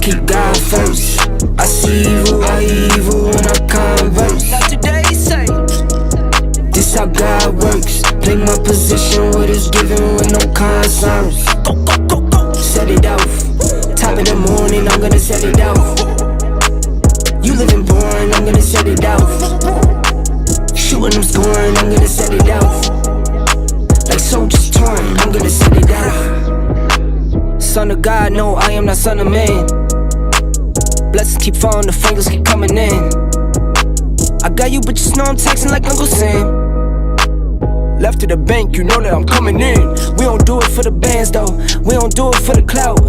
keep God first. I see evil, when I converse. Not today, say. This how God works. Play my position, what is given with no concerns. Go, go, go, go. Set it off. Top of the morning, I'm gonna set it off. You living boring, I'm gonna set it off. Shooting, I'm scoring, I'm gonna set it off. Like soldiers torn, I'm gonna set it off. Son of God, no, I am not son of man. Blessings keep falling, the fingers keep coming in. I got you, but just know I'm texting like Uncle Sam. Left to the bank, you know that I'm coming in. We don't do it for the bands though, we don't do it for the clout.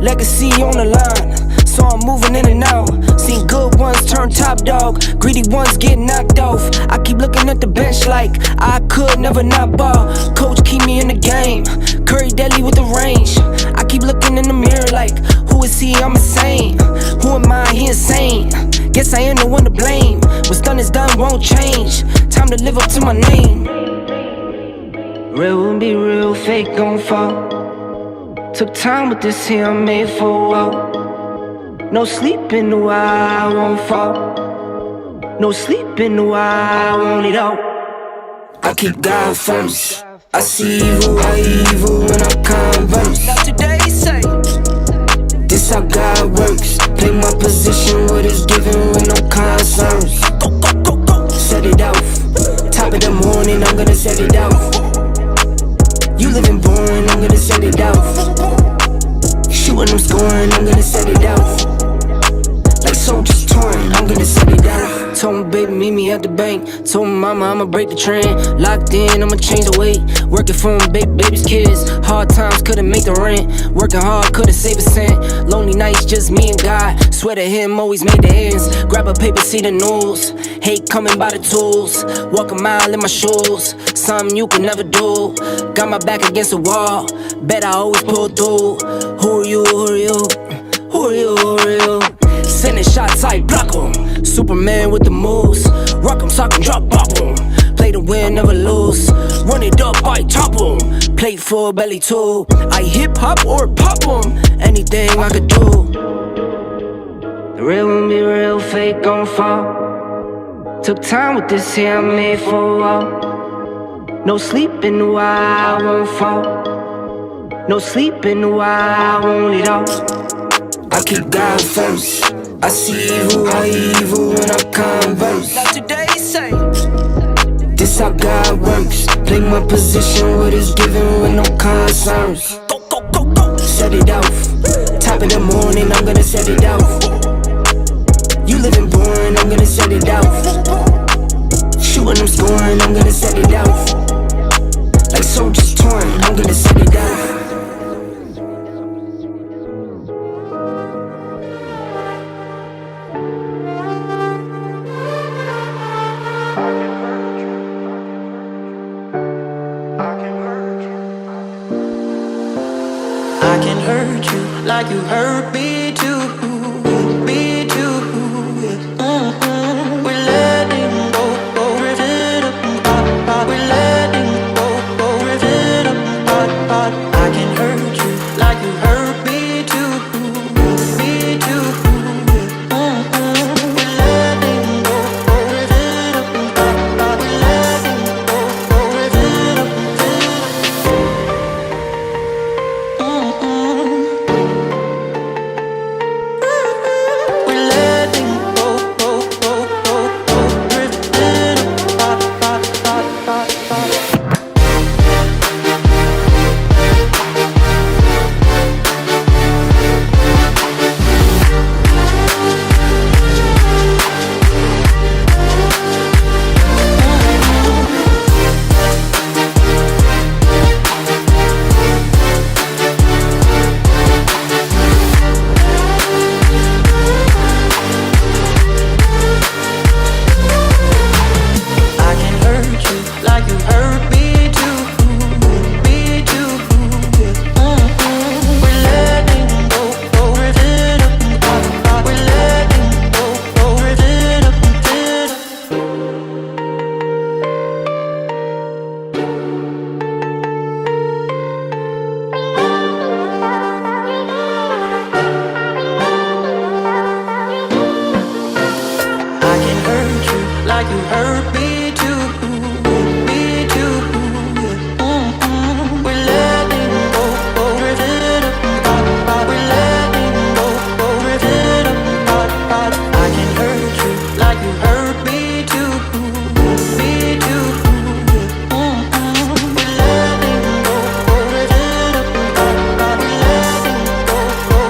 Legacy on the line, so I'm moving in and out. Seen good ones turn top dog, greedy ones get knocked off. I keep looking at the bench like I could never not ball. Coach keep me in the game, Curry deadly with the range. I keep looking in the mirror like, who is he? I'm insane. Who am I? He insane. Guess I am the one to blame. What's done is done, won't change. Time to live up to my name. Real will be real, fake gon' fall. Took time with this here, I'm made for a while. No sleep in the while, I won't fall. No sleep in the while, I want it all. I keep God first. I see evil, when I converse. Not today, say. This how God works. Play my position, what is given with no concerns. Go, go, go, go. Set it off. Top of the morning, I'm gonna set it off. You living boring, I'm gonna set it off. Shooting, I'm scoring, I'm gonna set it off. Like soldiers torn, I'm gonna set it off. Told my baby, meet me at the bank. Told my mama, I'ma break the trend. Locked in, I'ma change the weight. Working for my baby's kids. Hard times couldn't make the rent. Working hard couldn't save a cent. Lonely nights, just me and God. Swear to him, always made the ends. Grab a paper, see the news. Hate coming by the tools. Walk a mile in my shoes. Something you can never do. Got my back against the wall. Bet I always pull through. Who are you? Who are you? Who are you? Who are you? Sending shots, I block 'em. Superman with the moves. Rock 'em, sock 'em, drop, pop 'em. Play to win, never lose. Run it up, I top 'em. Play full belly too. I hip hop or pop 'em. Anything I could do. The real won't be real, fake gon' fall. Took time with this here, I made for a while. No sleep in the while, I won't fall. No sleep in the while, I want it all. I keep God first. I see evil, when I converse. Not today, say. This how God works. Play my position, what is given with no concerns. Go, go, go, go. Set it off. Top of the morning, I'm gonna set it off. You living boring, I'm gonna set it off. Shooting, I'm scoring, I'm gonna set it off. Like soldiers torn, I'm gonna set it off. I can hurt you like you hurt me too, me too. We're letting go, rip it apart. We're letting go, rip it apart. I can hurt you like you hurt me too, me too. We're letting go, rip it apart. We're letting go, rip it apart. hurt me too, me too. We're letting go, we're letting go, we're I can hurt you like you hurt me too, me too. We're letting go, we're letting go, we're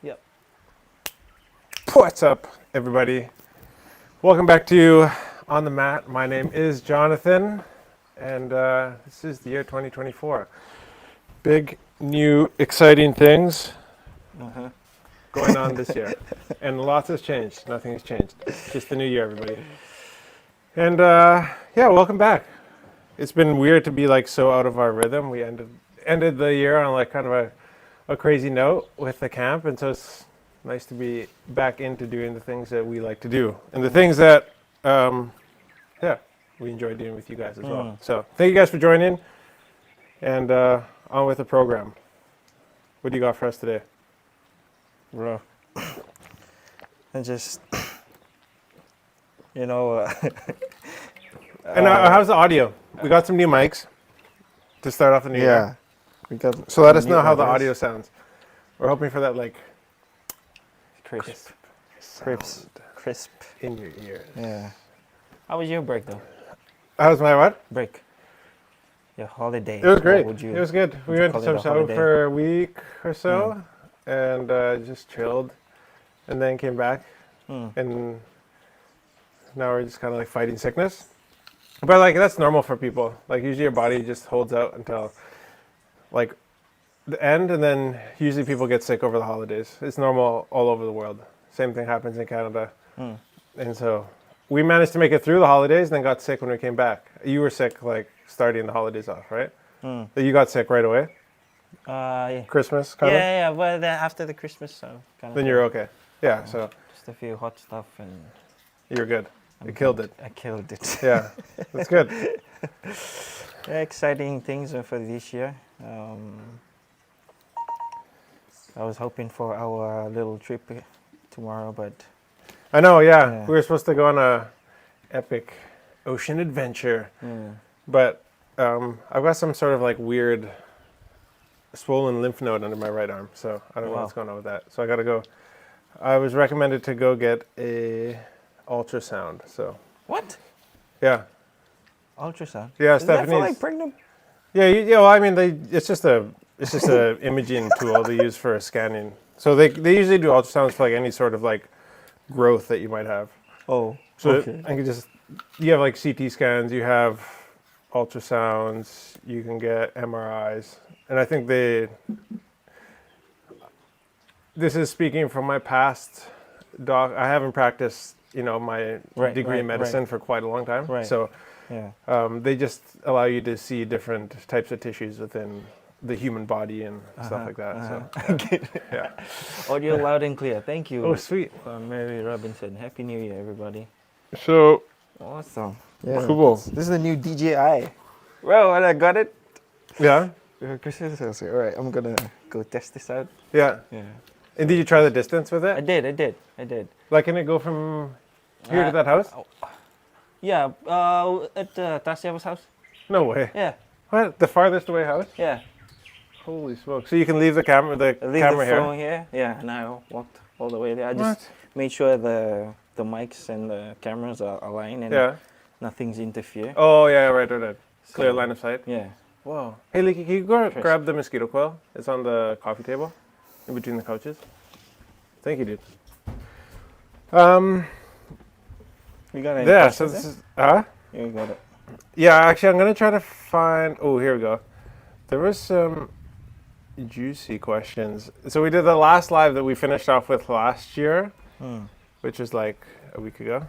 Yep. What's up, everybody? Welcome back to On the Mat. My name is Jonathan, and this is the year 2024. Big, new, exciting things going on this year. And lots has changed. Nothing has changed. Just the new year, everybody. And yeah, welcome back. It's been weird to be like so out of our rhythm. We ended the year on like kind of a crazy note with the camp, and so it's nice to be back into doing the things that we like to do and the things that yeah, we enjoy doing with you guys as well. So thank you guys for joining, and on with the program. What do you got for us today? Bro, and just you know And how's the audio? We got some new mics to start off the new year. we got So let us know how the others. audio sounds. We're hoping for that like crisp crisp in your ears. yeah. How was your break though? How's my what? Break, your holiday. It was What great. would you- It was good. We you went call to it a Sabotage holiday? for a week or so, and just chilled, and then came back, and now we're just kind of like fighting sickness. But like that's normal for people. Like usually your body just holds out until like the end, and then usually people get sick over the holidays. It's normal all over the world. Same thing happens in Canada, and so we managed to make it through the holidays, and then got sick when we came back. You were sick like starting the holidays off, right? But you got sick right away. Yeah. Christmas kind of. Yeah, but then after the Christmas, so kind of. Then you're okay. Yeah, so just a few hot stuff, and you're good. You killed it. I killed it. Yeah, that's good. Yeah, exciting things for this year. I was hoping for our little trip tomorrow, but I know. Yeah, Yeah. we were supposed to go on a epic ocean adventure. But I've got some sort of like weird swollen lymph node under my right arm, so I don't know what's going on with that. So I gotta go. I was recommended to go get a ultrasound. So What? yeah, Ultrasound? yeah, Is that for Stephanie's. like pregnant? Yeah, well, I mean, it's just a imaging tool they use for scanning. So they usually do ultrasounds for like any sort of like growth that you might have. Oh, So okay. I can you have like CT scans, you have ultrasounds, you can get MRIs, and I think this is speaking from my past doc. I haven't practiced, my degree in medicine for quite a long time. Right. So Yeah. they just allow you to see different types of tissues within the human body and stuff like that. So yeah. Audio loud and clear. Thank you. Oh, sweet. Mary Robinson. Happy New Year, everybody. So Awesome. Yeah. cool. This is the new DJI. Well, when I got it, Yeah. Christmas, I was like, all right, I'm gonna go test this out. Yeah. Yeah. And did you try the distance with I it? did. Like, can it go from here to that house? Yeah. At Tasya's house. No way. Yeah. What? The farthest away house? Yeah. Holy smoke! So you can leave the camera, I leave camera the here. phone here. Yeah, and I walked all the way there. I just What? made sure the mics and the cameras are aligned and Yeah. nothing's interfere. Oh yeah, right. Clear So- line of sight. Yeah. Wow. Hey, Leaky, can you go grab the mosquito coil? It's on the coffee table, in between the couches. Thank you, dude. You got any Yeah. So questions this there? is. Huh? You got it. Yeah. Actually, I'm gonna try to find. Oh, here we go. There was some juicy questions. So we did the last live that we finished off with last year, which was like a week ago.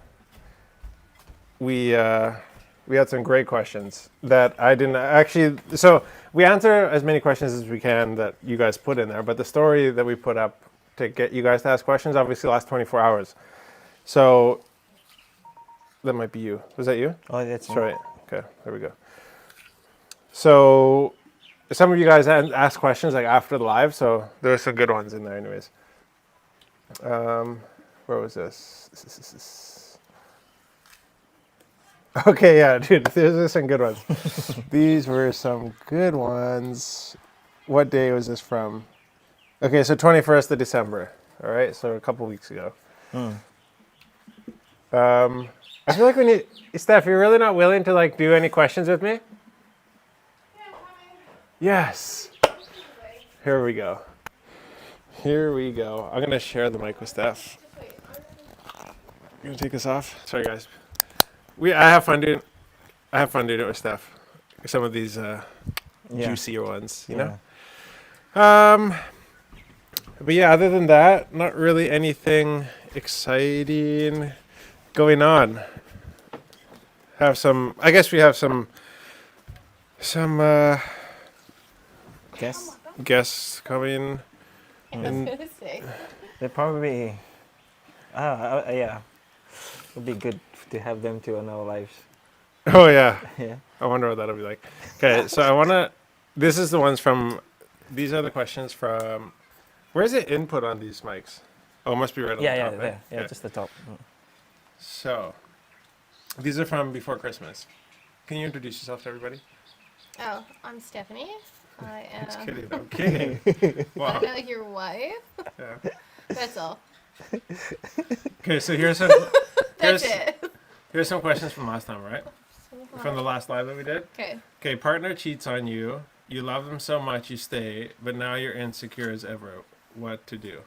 We had some great questions that I didn't actually. So we answer as many questions as we can that you guys put in there. But the story that we put up to get you guys to ask questions obviously lasts 24 hours. So that might be you. Was that you? Oh, that's That's right. Okay, there we go. So some of you guys asked questions like after the live, so there are some good ones in there anyways. Where was this? Okay, yeah, dude, there's some good ones. These were some good ones. What day was this from? Okay, so 21st of December. All right, so a couple weeks ago. I feel like we need, Steph, you're really not willing to like do any questions with me? Yes. Here we go. I'm gonna share the mic with Steph. You gonna take this off? Sorry, guys. I have fun doing it with Steph. Some of these juicier ones, you know. But yeah, other than that, not really anything exciting going on. I guess we have some Guess guests coming. I was gonna say. they probably. Yeah. It'd be good to have them too on our lives. Oh yeah. Yeah. I wonder what that'll be like. Okay, so this is the ones from, these are the questions from, where's the input on these mics? Oh, it must be right on Yeah, the yeah, top, there. right? Yeah, just the top. So, these are from before Christmas. Can you introduce yourself to everybody? Oh, I'm Stephanie. I Just am. kidding, I'm kidding. Wow. I'm not your wife. Yeah. That's all. Okay, so here's some That's it. here's some questions from last time, right? From the last live that we did. Okay. Okay, partner cheats on you. You love them so much you stay, but now you're insecure as ever. What to do?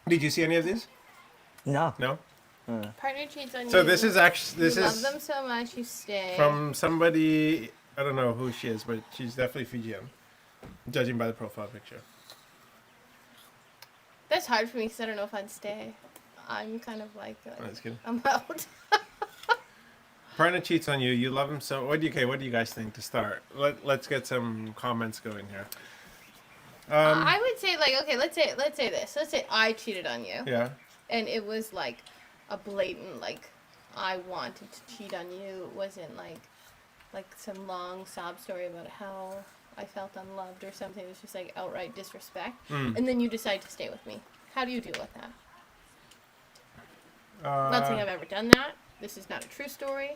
Did you see any of these? No. No. Partner cheats on you. So this is actually You love them so much you stay. from somebody. I don't know who she is, but she's definitely Fijian, judging by the profile picture. That's hard for me because I don't know if I'd stay. I'm kind of like Oh, that's good. I'm out. Partner cheats on you. You love him so. What do you guys think to start? Let's get some comments going here. I would say let's say this. Let's say I cheated on you. Yeah. And it was like a blatant I wanted to cheat on you. It wasn't like some long sob story about how I felt unloved or something. It was just like outright disrespect. And then you decide to stay with me. How do you deal with that? I'm not saying I've ever done that. This is not a true story.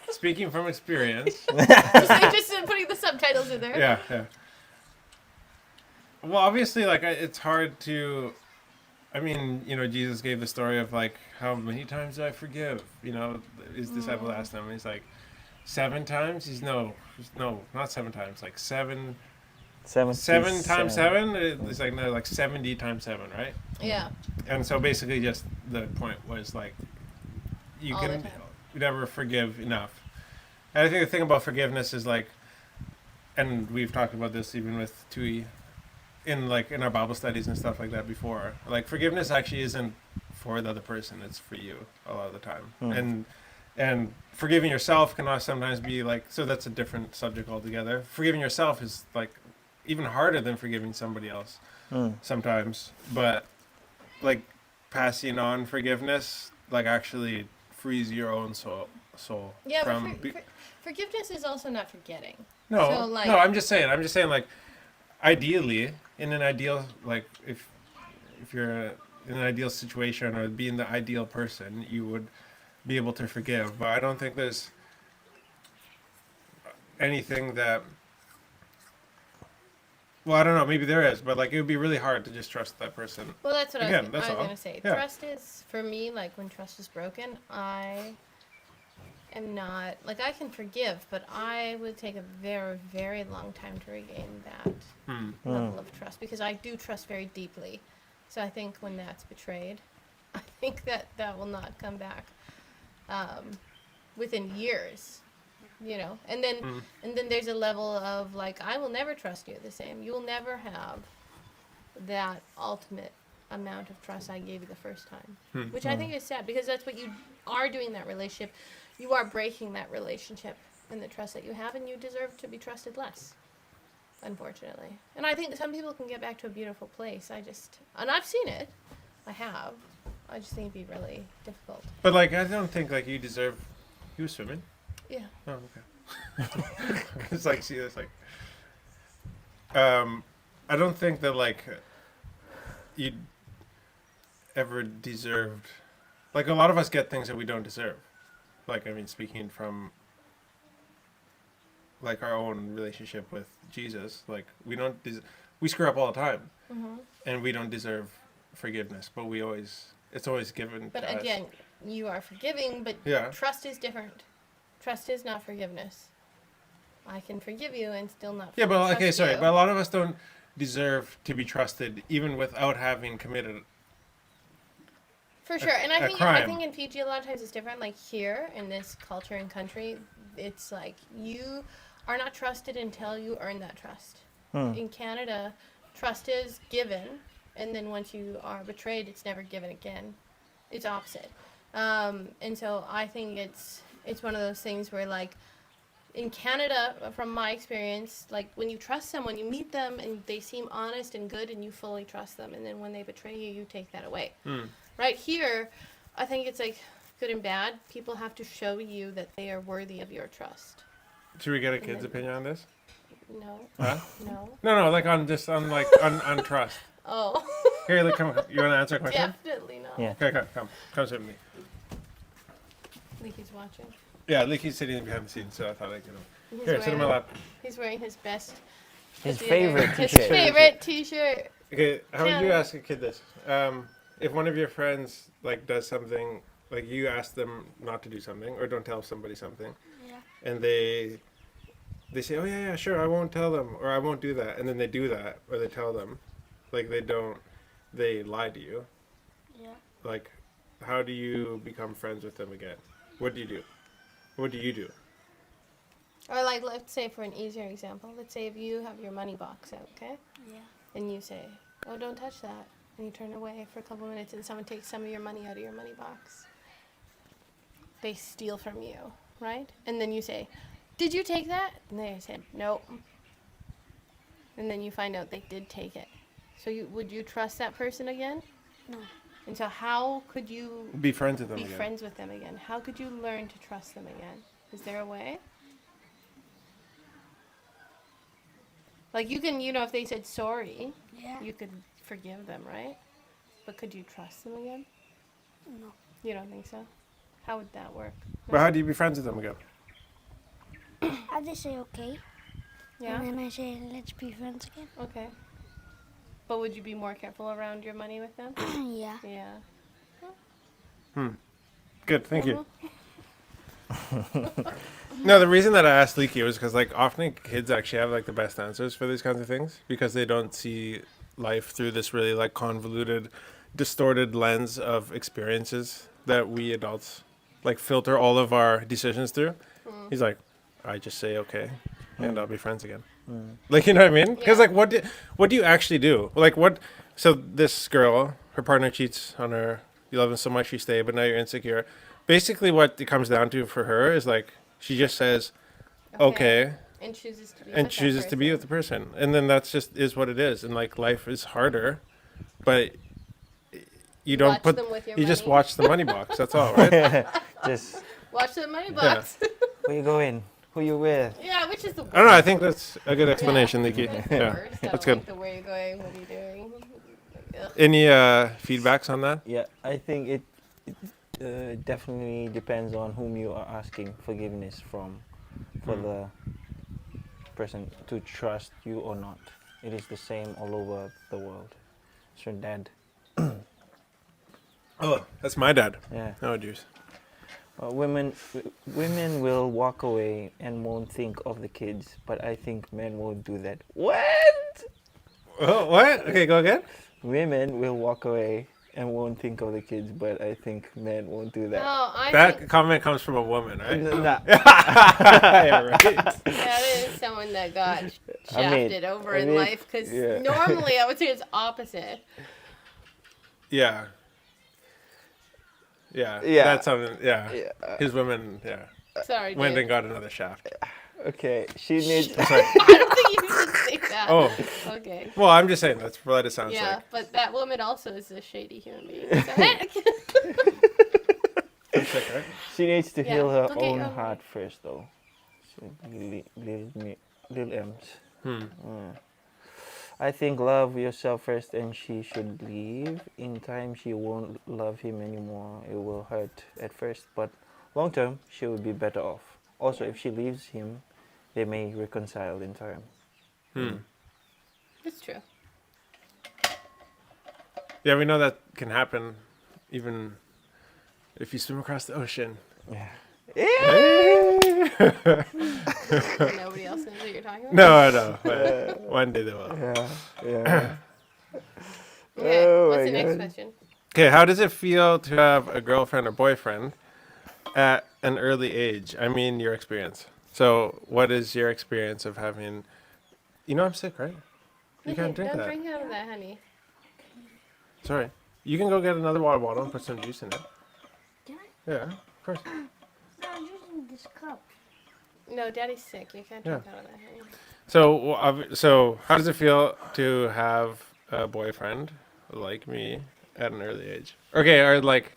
Speaking from experience. just putting the subtitles in there. Yeah, yeah. Well, obviously, like, it's hard to. I mean, Jesus gave the story of, like, how many times do I forgive? His disciple asked him, and he's like, 7 times? He's no, not 7 times, like 7 times 7? It's like, no, like 70 times 7, right? Yeah. And so basically just the point was, like, you All can the time. never forgive enough. And I think the thing about forgiveness is, like, and we've talked about this even with Tui in our Bible studies and stuff like that before. Like, forgiveness actually isn't for the other person; it's for you a lot of the time. And forgiving yourself can sometimes be like, so that's a different subject altogether. Forgiving yourself is, like, even harder than forgiving somebody else sometimes. But, like, passing on forgiveness, like, actually frees your own soul Yeah, from. but forgiveness is also not forgetting. No, So, like, no, I'm just saying, like, ideally, in an ideal, like, if you're in an ideal situation or being the ideal person, you would be able to forgive. But I don't think there's anything that, well, I don't know, maybe there is, but, like, it would be really hard to just trust that person. Well, that's what Again, I that's was all. going to say. Yeah. Trust is, for me, like, when trust is broken, I am not, like, I can forgive, but I would take a very, very long time to regain that level of trust, because I do trust very deeply. So I think when that's betrayed, I think that will not come back within years, and then there's a level of, like, I will never trust you the same. You will never have that ultimate amount of trust I gave you the first time, which I think is sad, because that's what you are doing in that relationship. You are breaking that relationship and the trust that you have, and you deserve to be trusted less, unfortunately. And I think some people can get back to a beautiful place. And I've seen it. I have. I just think it'd be really difficult. But, like, I don't think, like, you deserve. You were swimming? Yeah. Oh, okay. It's like, see, it's like, I don't think that, like, you ever deserved, like, a lot of us get things that we don't deserve. Like, I mean, speaking from, like, our own relationship with Jesus, like, we screw up all the time, and we don't deserve forgiveness, but it's always given But to us. again, you are forgiving, but Yeah. trust is different. Trust is not forgiveness. I can forgive you and still not Yeah, but, okay, trust sorry, you. but a lot of us don't deserve to be trusted, even without having committed. For sure, and I think crime. in Fiji a lot of times it's different. Like, here in this culture and country, it's like you are not trusted until you earn that trust. In Canada, trust is given, and then once you are betrayed, it's never given again. It's opposite, and so I think it's one of those things where, like, in Canada, from my experience, like, when you trust someone, you meet them and they seem honest and good, and you fully trust them, and then when they betray you, you take that away. Right here, I think it's, like, good and bad. People have to show you that they are worthy of your trust. Should we get a kid's opinion on this? No. Huh? No. No, like, on trust. Oh. Here, like, come. You want to answer a question? Definitely not. Yeah. Okay, come sit with me. I think he's watching. Yeah, Leaky's sitting behind the scenes, so I thought I'd get him. He's Here, sit on my wearing- lap. He's wearing his best. His theater- favorite His t-shirt. favorite T-shirt. Okay, how would you Yeah. ask a kid this? If one of your friends, like, does something, like, you ask them not to do something, or don't tell somebody something, and they say, oh, yeah, sure, I won't tell them, or I won't do that, and then they do that, or they tell them, like, they lie to you. Yeah. Like, how do you become friends with them again? What do you do? What do you do? Or, like, let's say, for an easier example, let's say if you have your money box out, okay? Yeah. And you say, oh, don't touch that. And you turn away for a couple minutes and someone takes some of your money out of your money box. They steal from you, right? And then you say, did you take that? And they said, nope. And then you find out they did take it. So would you trust that person again? No. And so how could you Be friends with them be again. friends with them again? How could you learn to trust them again? Is there a way? Like, you can, if they said sorry, Yeah. you could forgive them, right? But could you trust them again? No. You don't think so? How would that work? But how do you be friends with them again? I just say okay. Yeah. And then I say, let's be friends again. Okay. But would you be more careful around your money with them? Yeah. Yeah. Good, thank you. No, the reason that I asked Leaky was because like often kids actually have like the best answers for these kinds of things because they don't see life through this really like convoluted, distorted lens of experiences that we adults like filter all of our decisions through. He's like, I just say okay, and I'll be friends again. Like, you know what I mean? Because Yeah. like, what do you actually do? Like, what? So this girl, her partner cheats on her. You love him so much, you stay, but now you're insecure. Basically, what it comes down to for her is like she just says, okay, And chooses to be and with chooses that to be with the person, and then that's just is what it is. And like life is harder, but you don't Watch put. them with your You just money. watch the money box. That's all, right? Just Watch the money box. where you going? Who you with? Yeah, which is the worst. I don't know. I think that's a good explanation, Leaky. That's the Yeah, worst. I that's don't good. like the way you're going. What are you doing? Ugh. Any feedbacks on that? Yeah, I think it definitely depends on whom you are asking forgiveness from, for the person to trust you or not. It is the same all over the world. It's your dad. Oh, that's my dad. Yeah. Oh, jeez. Women will walk away and won't think of the kids, but I think men won't do that. What? Oh, what? Okay, go again. Women will walk away and won't think of the kids, but I think men won't do that. Oh, I That think comment comes from a woman, right? Nah. Yeah, right. that is someone that got I mean- shafted over I in mean, life. Because yeah. normally I would say it's opposite. Yeah. Yeah. Yeah. That's something. Yeah. Yeah. His women. Yeah. Sorry, Went dude. and got another shaft. Okay, she needs. Sorry. I don't think you should say that. Oh. Okay. Well, I'm just saying that's what it sounds Yeah, like. but that woman also is a shady human being. So, That's sick, right? She needs to Yeah, heal her look at own your- heart first, though. So, little M's. I think love yourself first, and she should leave. In time, she won't love him anymore. It will hurt at first, but long term, she will be better off. Also, if she leaves him, they may reconcile in time. it's true. Yeah, we know that can happen, even if you swim across the ocean. Yeah. Nobody else knows what you're talking about? No, I know. But one day they will. Yeah. Yeah. Okay, Oh what's my the next God. question? Okay, how does it feel to have a girlfriend or boyfriend at an early age? I mean, your experience. So, what is your experience of having? You know, I'm sick, right? You can't drink Don't that. drink out of that, honey. Sorry. You can go get another water bottle and put some juice in it. Can I? Yeah, of course. No, I'm using this cup. No, Daddy's sick. You can't drink out of that, honey. So how does it feel to have a boyfriend like me at an early age? Okay, or like,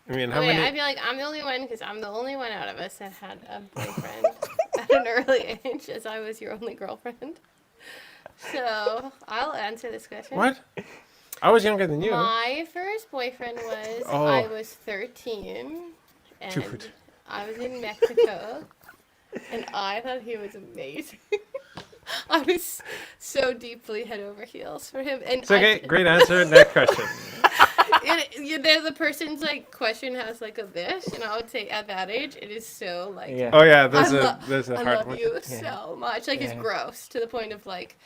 I mean, how Okay, I many? feel like I'm the only one because I'm the only one out of us that had a boyfriend at an early age, as I was your only girlfriend. So I'll answer this question. What? I was younger than you. My first boyfriend was Oh. I was 13, and Dude. I was in Mexico, and I thought he was amazing. I was so deeply head over heels for him, and It's okay. Great answer. Next question. the person's like question has like a this, and I would say at that age it is so like Yeah. Oh yeah, I there's a I hard love one. you so much. Like, it's Yeah. gross to the point of, like,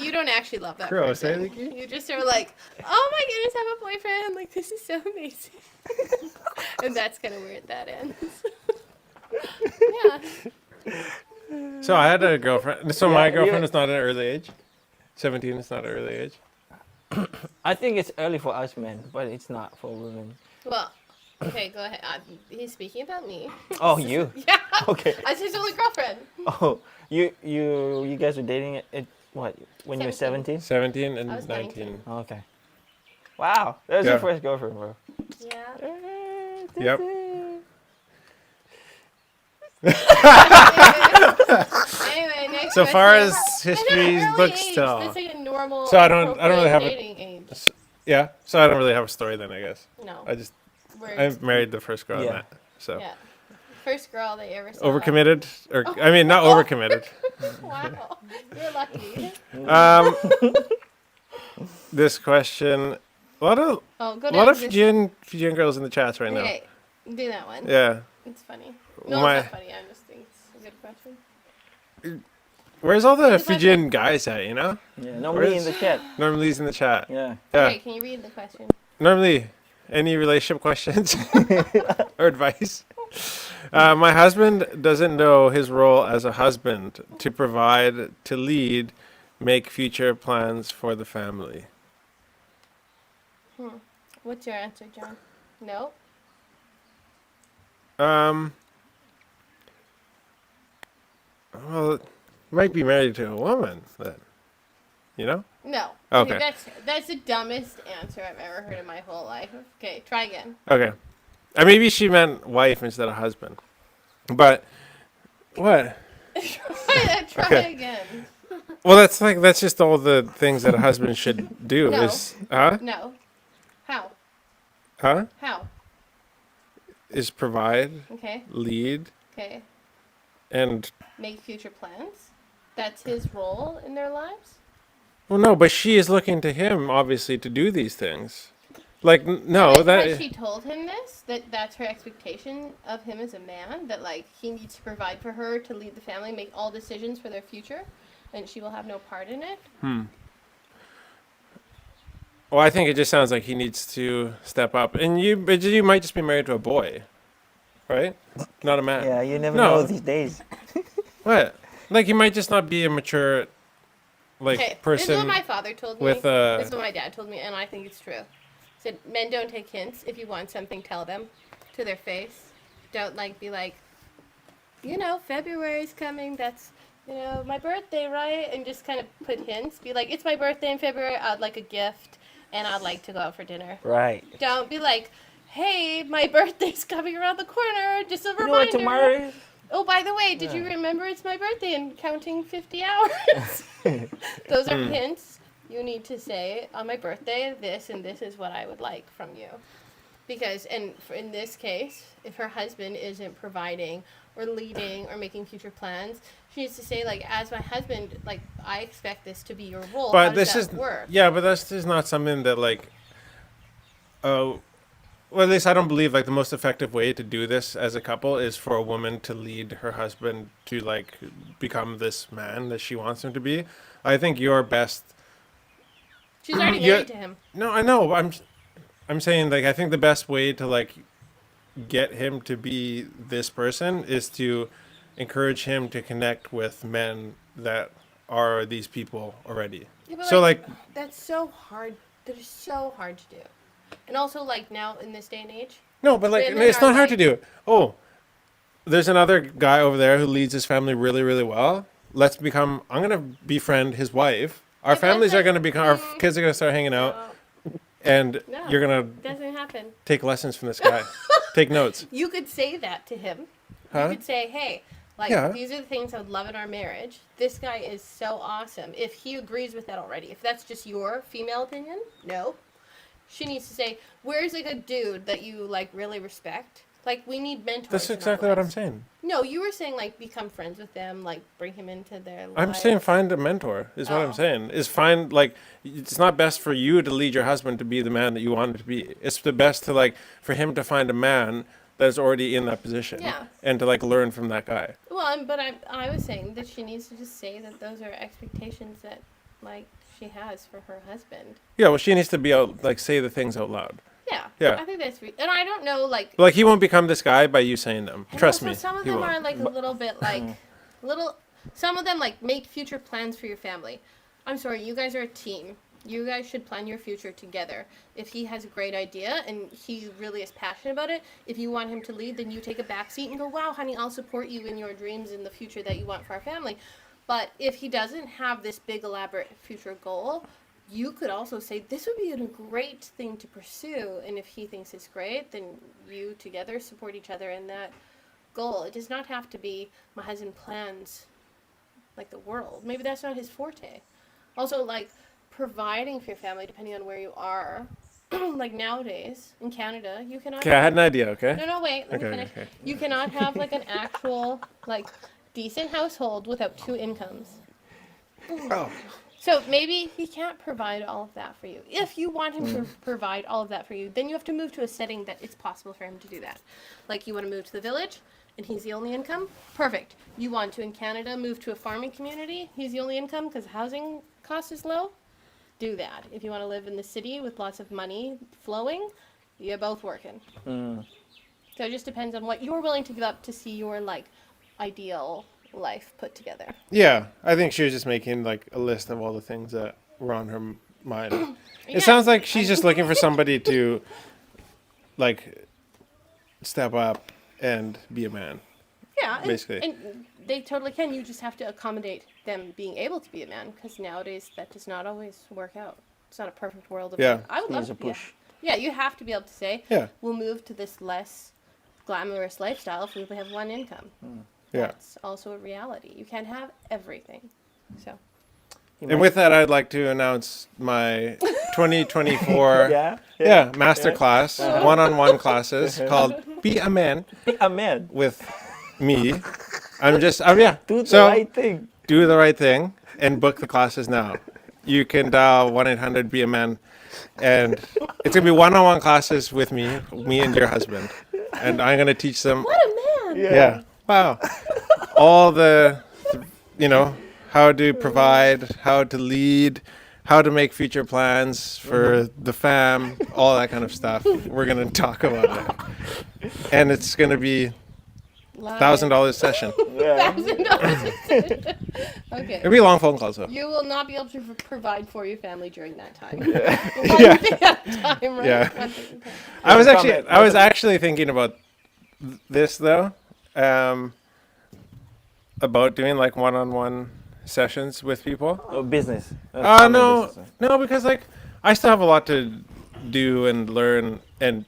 you don't actually love that Gross, eh, person. Nikki? You just are like, oh my goodness, I have a boyfriend. Like, this is so amazing. And that's kind of where that ends. Yeah. So I had a girlfriend. So my Yeah, girlfriend yeah. is not at an early age. 17 is not an early age. I think it's early for us men, but it's not for women. Well, okay, go ahead. He's speaking about me. Oh, you? Yeah. Okay. I was his only girlfriend. Oh, you guys were dating at what? When you were 17? 17 and I was 19. Oh, okay. Wow, that was Yeah. your first girlfriend, bro. Yeah. Yep. Anyway, next So far question. as At an history's early books age, tell. That's like a normal. So I don't really have a- dating age. Yeah. So I don't really have a story then, I guess. No. I just Where I married the first girl I Yeah. met. So yeah, first girl they ever saw. overcommitted, or I mean, not overcommitted. Wow, you're lucky. Um, this question, a lot of Oh, go a down lot of to this. Fijian girls in the chats right now. Okay, do that one. Yeah. It's funny. No, My- it's not funny. I just think it's a good question. Where's all the Good question. Fijian guys at? You know, Yeah, normally in the chat. Normally's in the chat. Yeah. Yeah. Okay, can you read the question? Normally, any relationship questions or advice? My husband doesn't know his role as a husband to provide, to lead, make future plans for the family. What's your answer, John? No. Well, might be married to a woman then. You know? No. Okay. That's the dumbest answer I've ever heard in my whole life. Okay, try again. Okay. Maybe she meant wife instead of husband. But what? Try Okay. again. Well, that's just all the things that a husband should do. No. Is huh? No. How? Huh? How? Is provide, Okay. lead, Okay. and Make future plans. That's his role in their lives. well, no, but she is looking to him obviously to do these things. Like no, Has that she told him this? That's her expectation of him as a man. That like he needs to provide for her, to lead the family, make all decisions for their future, and she will have no part in it. Well, I think it just sounds like he needs to step up, and but you might just be married to a boy, right? Not a man. Yeah, you never No. know these days. What? Like you might just not be a mature, like Okay, this is person what my father told me. with This is what my dad told me, and I think it's true. He said, men don't take hints. If you want something, tell them to their face. Don't be like, February's coming. That's, my birthday, right? And just kind of put hints. Be like, it's my birthday in February. I'd like a gift, and I'd like to go out for dinner. Right. Don't be like, hey, my birthday's coming around the corner. Just a You know reminder. what tomorrow is? Oh, by the way, did you remember it's my birthday and counting 50 hours? Those are hints. You need to say, on my birthday, this and this is what I would like from you. Because, in this case, if her husband isn't providing or leading or making future plans, she needs to say, as my husband, I expect this to be your role. How But does this that is work? yeah, but that's just not something that well, at least I don't believe the most effective way to do this as a couple is for a woman to lead her husband to become this man that she wants him to be. I think your best. She's already Yeah. married to him. No, I know. I'm saying I think the best way to get him to be this person is to encourage him to connect with men that are these people already. Yeah, but, So that's so hard. That is so hard to do. And also, now in this day and age, no, but women it's are not hard to do. Oh, there's another guy over there who leads his family really, really well. I'm gonna befriend his wife. Our Yeah, but families are that's gonna become. Our kids are gonna start hanging out, and No. you're gonna doesn't happen. take lessons from this guy. Take notes. You could say that to him. Huh? You could say, hey, Yeah. these are the things I would love in our marriage. This guy is so awesome. If he agrees with that already, if that's just your female opinion, no. She needs to say, where's a dude that you really respect? We need mentors. That's in our exactly what I'm lives. saying. No, you were saying become friends with them, bring him into their lives. I'm saying find a mentor is what Oh. I'm saying. Is find it's not best for you to lead your husband to be the man that you want him to be. It's the best to for him to find a man that's already in that position. Yeah. And to learn from that guy. Well, but I was saying that she needs to just say that those are expectations that she has for her husband. Yeah, well she needs to be out say the things out loud. Yeah. Yeah. I think that's and I don't know He won't become this guy by you saying them. and Trust also me. some of he them won't. are a little bit some of them make future plans for your family. I'm sorry, you guys are a team. You guys should plan your future together. If he has a great idea and he really is passionate about it, if you want him to lead, then you take a back seat and go, wow, honey, I'll support you in your dreams in the future that you want for our family. But if he doesn't have this big, elaborate future goal, you could also say, this would be a great thing to pursue. And if he thinks it's great, then you together support each other in that goal. It does not have to be my husband plans the world. Maybe that's not his forte. Also, providing for your family, depending on where you are, like nowadays in Canada, you cannot. Okay, I had an idea. Okay. No, wait. Let me Okay, finish. okay. You cannot have like an actual like decent household without two incomes. Oh. So maybe he can't provide all of that for you. If you want him to provide all of that for you, then you have to move to a setting that it's possible for him to do that. Like you want to move to the village, and he's the only income. Perfect. You want to in Canada move to a farming community. He's the only income because housing cost is low. Do that. If you want to live in the city with lots of money flowing, you're both working. So it just depends on what you're willing to give up to see your like ideal life put together. Yeah, I think she was just making like a list of all the things that were on her mind. Yeah. It sounds like she's just looking for somebody to like step up and be a man. Yeah, Basically. and they totally can. You just have to accommodate them being able to be a man, because nowadays that does not always work out. It's not a perfect world. Yeah. I would love Needs a to be push. Yeah, you have to be able to say, Yeah. we'll move to this less glamorous lifestyle if we only have one income. Yeah. That's also a reality. You can't have everything. So, And with that, I'd like to announce my 2024 Yeah. masterclass, one-on-one classes called Be a Man Amen. with me. Do Do the right thing. do the right thing and book the classes now. You can dial 1-800-BE-A-MAN, and it's gonna be one-on-one classes with me and your husband, and I'm gonna teach them. what a man! Yeah. Wow. All the, how to provide, how to lead, how to make future plans for the fam, all that kind of stuff. We're gonna talk about it, and it's gonna be $1,000 session. Yeah. $1,000. Okay. It'll be long phone calls though. You will not be able to provide for your family during that time. One thing at a time, right? Yeah. One thing at a time. I was actually thinking about this though, about doing like one-on-one sessions with people. Oh, business. No, because like I still have a lot to do and learn, and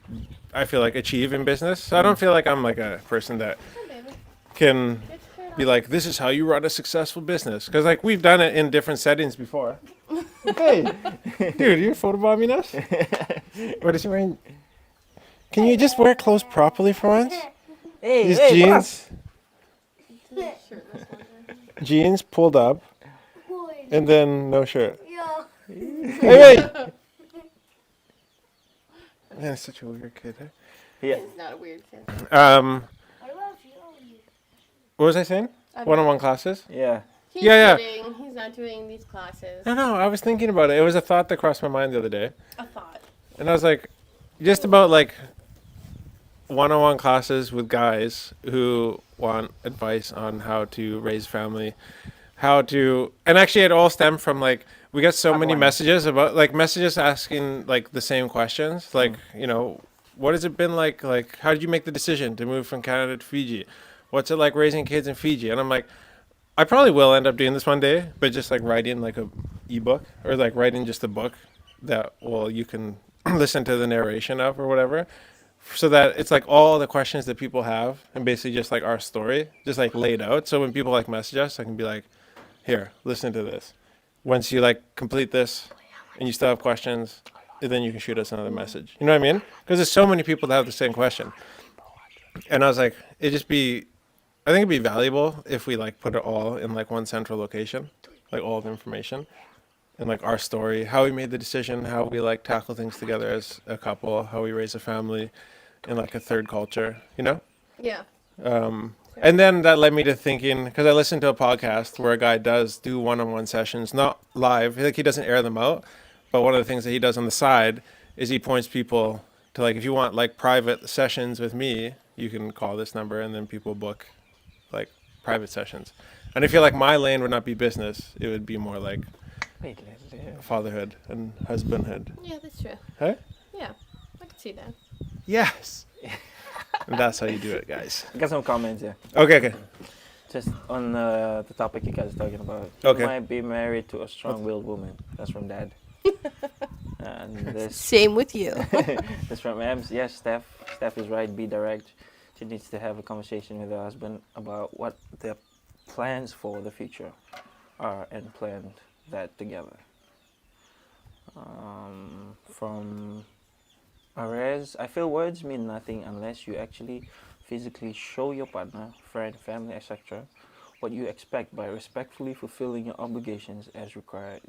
I feel like achieve in business. So I don't feel like I'm like a person that Hey, baby. can Get your shirt be on. like, this is how you run a successful business. Because like we've done it in different settings before. Hey, dude, you're photobombing us? What is he wearing? Can you just wear clothes properly for once? Hey, These hey, boss. jeans pulled up, Boy. and then no shirt. Yeah. Hey, wait! Man, it's such a weird kid. Huh? Yeah. He's not a weird kid. What about you? What was I saying? One-on-one classes? Yeah. He's Yeah. kidding. He's not doing these classes. No, I was thinking about it. It was a thought that crossed my mind the other day. A thought. And I was like, just about like one-on-one classes with guys who want advice on how to raise family, and actually it all stemmed from like, we get so many messages about like messages asking like the same questions. Like, what has it been like, how did you make the decision to move from Canada to Fiji? What's it like raising kids in Fiji? And I'm like, I probably will end up doing this one day, but just like writing like a ebook or like writing just a book that, well, you can listen to the narration of or whatever, so that it's like all the questions that people have and basically just like our story just like laid out. So when people like message us, I can be like, here, listen to this. Once you like complete this and you still have questions, then you can shoot us another message. You know what I mean? Because there's so many people that have the same question. And I was like, I think it'd be valuable if we like put it all in like one central location, like all the information and like our story, how we made the decision, how we like tackle things together as a couple, how we raise a family in like a third culture, Yeah. And then that led me to thinking, because I listened to a podcast where a guy does do one-on-one sessions, not live, like he doesn't air them out, but one of the things that he does on the side is he points people to like, if you want like private sessions with me, you can call this number, and then people book like private sessions. And I feel like my lane would not be business, it would be more like Wait, fatherhood and husbandhood. Yeah, that's true. Hey? Yeah, I can see that. Yes. And that's how you do it, guys. I got some comments here. Okay. Just on the topic you guys are talking about. Okay. You might be married to a strong-willed woman. That's from Dad. And this Same with you. this from Ems. Yes, Steph is right. Be direct. She needs to have a conversation with her husband about what their plans for the future are and plan that together. From Whereas I feel words mean nothing unless you actually physically show your partner, friend, family, etc. what you expect by respectfully fulfilling your obligations as required.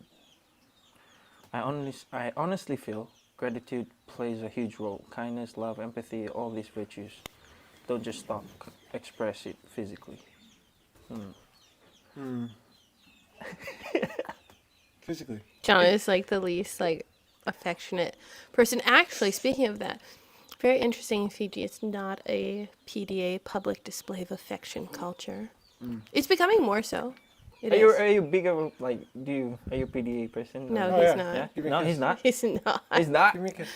I honestly feel gratitude plays a huge role. Kindness, love, empathy, all these virtues. Don't just talk, express it physically. Physically. John is like the least like affectionate person. Actually, speaking of that, very interesting in Fiji. It's not a PDA, public display of affection culture. It's becoming more so. It is. Are you big of a, like, are you a PDA person? No, Oh, he's yeah. not. Yeah? Give me a No, kiss. he's not. He's not. He's not. Give me a kiss.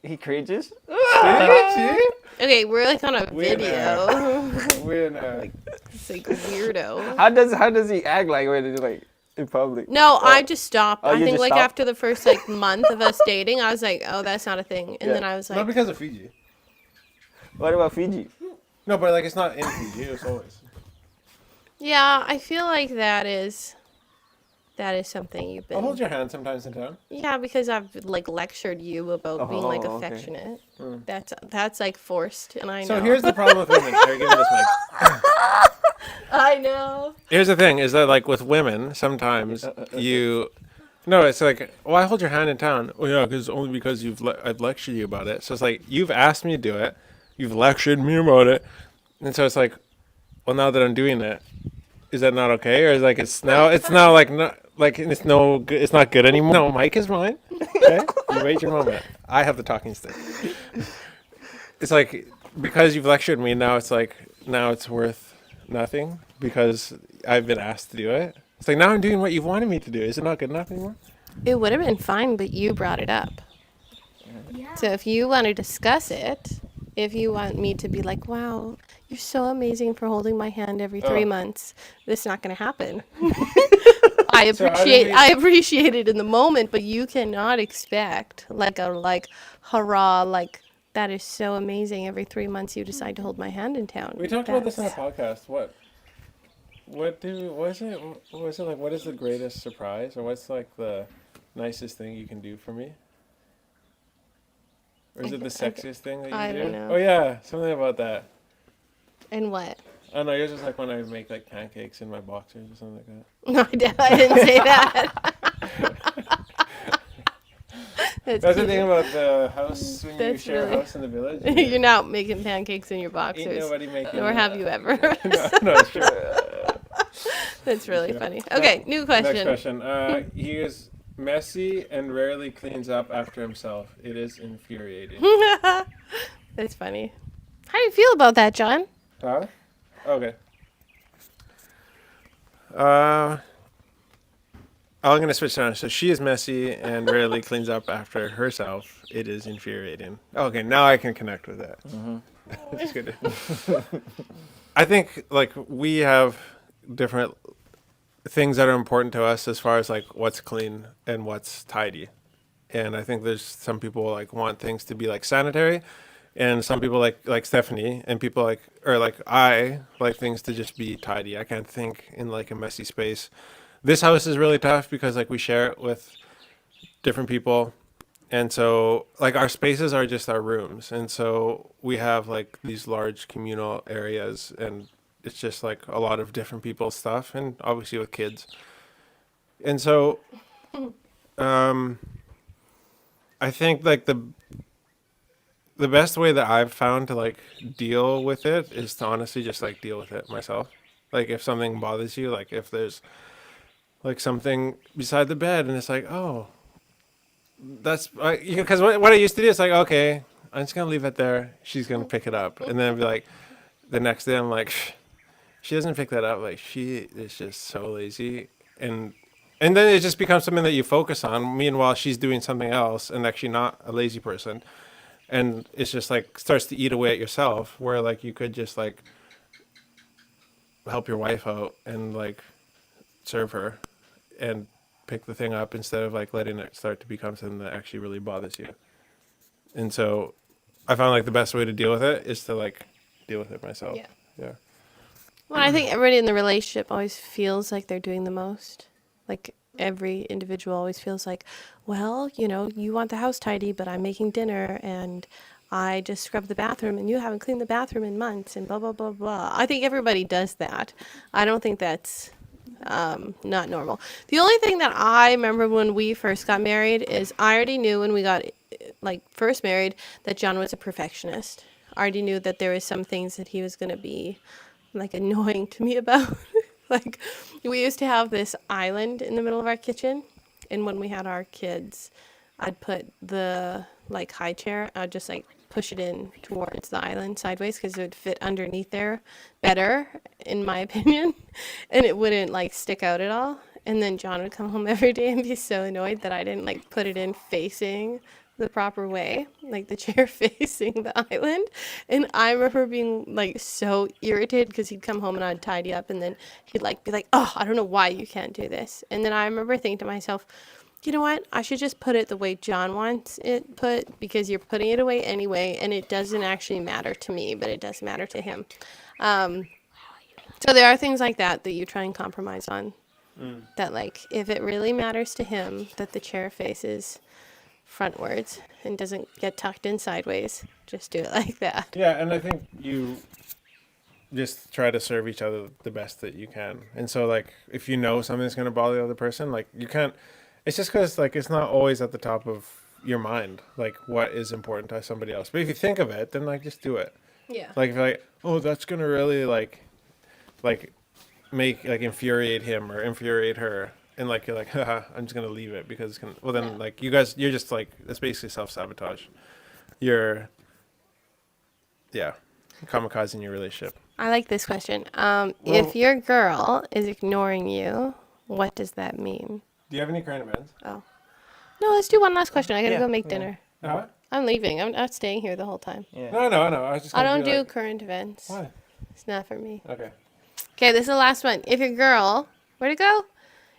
He cringes. See? Okay, we're like on a We're video. We're in It's like weirdo. How does he act like when it's like in public? No, I just stopped. Oh, I you think just like stopped? after the first like month of us dating, I was like, oh, that's not a thing. And Yeah. then I was not like, because of Fiji. What about Fiji? No, but like it's not in Fiji. It's always. yeah, I feel like that is something you've I'll hold been. your hand sometimes in town. Yeah, because I've like lectured you about being like Oh, okay. affectionate. That's like forced, and I know. So here's the problem with women. Here, give me this mic. I know. Here's the thing: is that like with women, sometimes you. No, it's like, why hold your hand in town? Oh yeah, because only because I've lectured you about it. So it's like you've asked me to do it, you've lectured me about it, and so it's like, well, now that I'm doing it, is that not okay? Or is like it's now like not like it's no good, it's not good anymore. No, mic is mine. Okay, you wait your moment. I have the talking stick. It's like because you've lectured me, now it's like now it's worth nothing because I've been asked to do it. It's like now I'm doing what you've wanted me to do. Is it not good enough anymore? It would have been fine, but you brought it up. Yeah. So if you want to discuss it, if you want me to be like, wow, you're so amazing for holding my hand every 3 Oh. months, this is not going to happen. So how do we- I appreciate it in the moment, but you cannot expect like hurrah, like that is so amazing. Every 3 months you decide to hold my hand in town. We talked about this in a That's- podcast. What was it like? What is the greatest surprise, or what's like the nicest thing you can do for me? Or is it the sexiest thing that you I do? don't know. Oh yeah, something about that. And what? I don't know. Yours is like when I make like pancakes in my boxers or something like that. No, I didn't say that. That's That's the cute. thing about the house when you That's share really- a house in the village. You're not making pancakes in your Ain't boxers. nobody making. Nor have you ever. no, it's true. That's really Okay. funny. Okay, new Next question. question. He is messy and rarely cleans up after himself. It is infuriating. That's funny. How do you feel about that, John? Huh? Okay. I'm gonna switch around. So she is messy and rarely cleans up after herself. It is infuriating. Okay, now I can connect with that. That's good. I think like we have different things that are important to us as far as like what's clean and what's tidy. And I think there's some people like want things to be like sanitary, and some people like Stephanie and people like I like things to just be tidy. I can't think in like a messy space. This house is really tough because like we share it with different people, and so like our spaces are just our rooms, and so we have like these large communal areas, and it's just like a lot of different people's stuff, and obviously with kids. And so I think like the best way that I've found to like deal with it is to honestly just like deal with it myself. Like if something bothers you, like if there's like something beside the bed and it's like, oh, that's because what I used to do is like, okay, I'm just gonna leave it there. She's gonna pick it up, and then I'd be like, the next day I'm like, she doesn't pick that up. Like she is just so lazy, and then it just becomes something that you focus on. Meanwhile, she's doing something else and actually not a lazy person, and it's just like starts to eat away at yourself. Where like you could just like help your wife out and like serve her and pick the thing up instead of like letting it start to become something that actually really bothers you. And so I found like the best way to deal with it is to like deal with it myself. Yeah. Yeah. Well, I think everybody in the relationship always feels like they're doing the most. Like every individual always feels like, well, you want the house tidy, but I'm making dinner and I just scrubbed the bathroom and you haven't cleaned the bathroom in months and blah, blah, blah, blah. I think everybody does that. I don't think that's not normal. The only thing that I remember when we first got married is I already knew when we got first married that John was a perfectionist. I already knew that there was some things that he was going to be annoying to me about. We used to have this island in the middle of our kitchen, and when we had our kids, I'd put the high chair, I'd just push it in towards the island sideways because it would fit underneath there better, in my opinion, and it wouldn't stick out at all. And then John would come home every day and be so annoyed that I didn't put it in facing the proper way, the chair facing the island. And I remember being so irritated because he'd come home and I'd tidy up and then he'd be like, oh, I don't know why you can't do this. And then I remember thinking to myself, you know what? I should just put it the way John wants it put because you're putting it away anyway, and it doesn't actually matter to me, but it does matter to him. So there are things like that you try and compromise on. That if it really matters to him that the chair faces frontwards and doesn't get tucked in sideways, just do it like that. Yeah, and I think you just try to serve each other the best that you can. And so if you know something's going to bother the other person, you can't. It's just because it's not always at the top of your mind, what is important to somebody else. But if you think of it, then just do it. Yeah. If you're oh, that's gonna really make infuriate him or infuriate her, and you're haha, I'm just gonna leave it because it's gonna. Well then, you guys, you're just it's basically self-sabotage. You're kamikazing your relationship. I like this question. If your girl is ignoring you, what does that mean? Do you have any current events? Oh. No, let's do one last question. I gotta go make dinner. What? I'm leaving. I'm not staying here the whole time. Yeah. No. I was just. I don't do current events. Why? It's not for me. Okay. Okay, this is the last one. If your girl, where'd it go?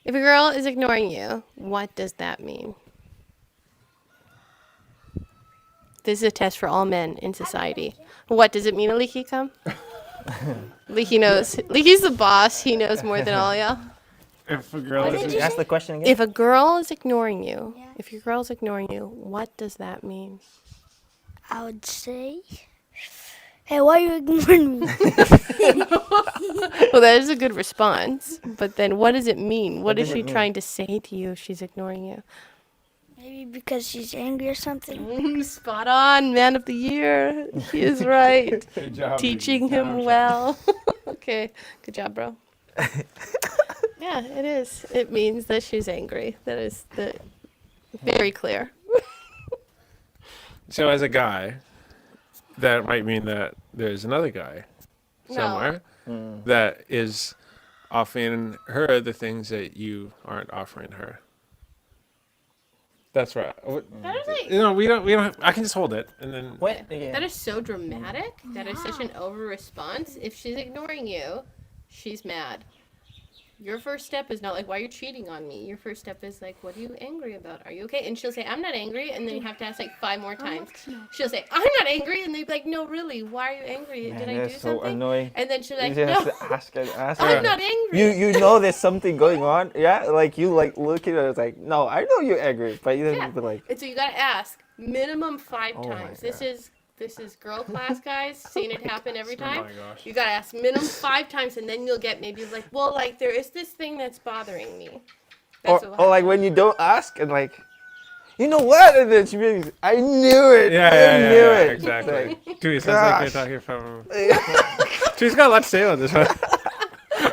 If your girl is ignoring you, what does that mean? This is a test for all men in society. What does it mean, a leaky cum? Leaky knows. Leaky's the boss. He knows more than all y'all. If a girl What did you Ask say? the question again. If a girl is ignoring you, Yeah. if your girl's ignoring you, what does that mean? I would say, hey, why are you ignoring me? Well, that is a good response. But then what does it mean? What is does she it mean? trying to say to you if she's ignoring you? Maybe because she's angry or something. Spot on, man of the year. He is right. Good job, Teaching baby. him well. Okay, good job, bro. Yeah, it is. It means that she's angry. That is very clear. So as a guy, that might mean that there's another guy No. somewhere that is offering her the things that you aren't offering her. That's right. That is like, We don't. I can just hold it and then. What? Yeah. that is so dramatic. That is such an over response. If she's ignoring you, she's mad. Your first step is not why you're cheating on me. Your first step is what are you angry about? Are you okay? And she'll say, I'm not angry. And then you have to ask 5 more times. She'll say, I'm not angry. And they'll be like, no, really, why are you angry? Man, Did I do that's so something? annoying. And then she'll be You like, just no, have to ask I'm her. not angry. You know there's something going on, yeah? You look at it, it's no, I know you're angry, but you Yeah. then be And so you gotta ask minimum 5 Oh my times. God. This is girl class, guys. Seen it happen every Oh time. my gosh. You gotta ask minimum 5 times, and then you'll get maybe there is this thing that's bothering me. That's what will or happen. when you don't ask and you know what? And then she means, I knew it. I knew it. Exactly. Dude, it sounds like gosh. you're talking from. Dude's got a lot to say on this one.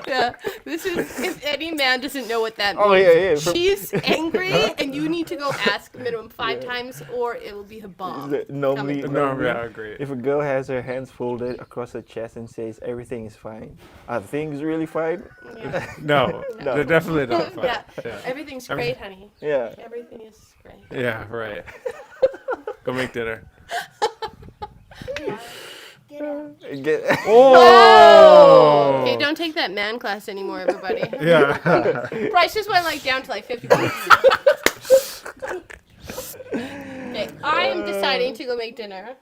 Yeah, this is if any man doesn't know what that means. Oh, yeah. She's angry, and you need to go ask minimum 5 times, or it will be a bomb. Normally, No, yeah, great. if a girl has her hands folded across her chest and says everything is fine, are things really fine? Yeah. No, No. they're definitely not fun. Yeah. Everything's great, honey. Yeah. Everything is great. Yeah, right. Go make dinner. Get out. Get Oh! Okay, don't take that man class anymore, everybody. Yeah. Price just went down to $50. Okay, I am deciding to go make dinner.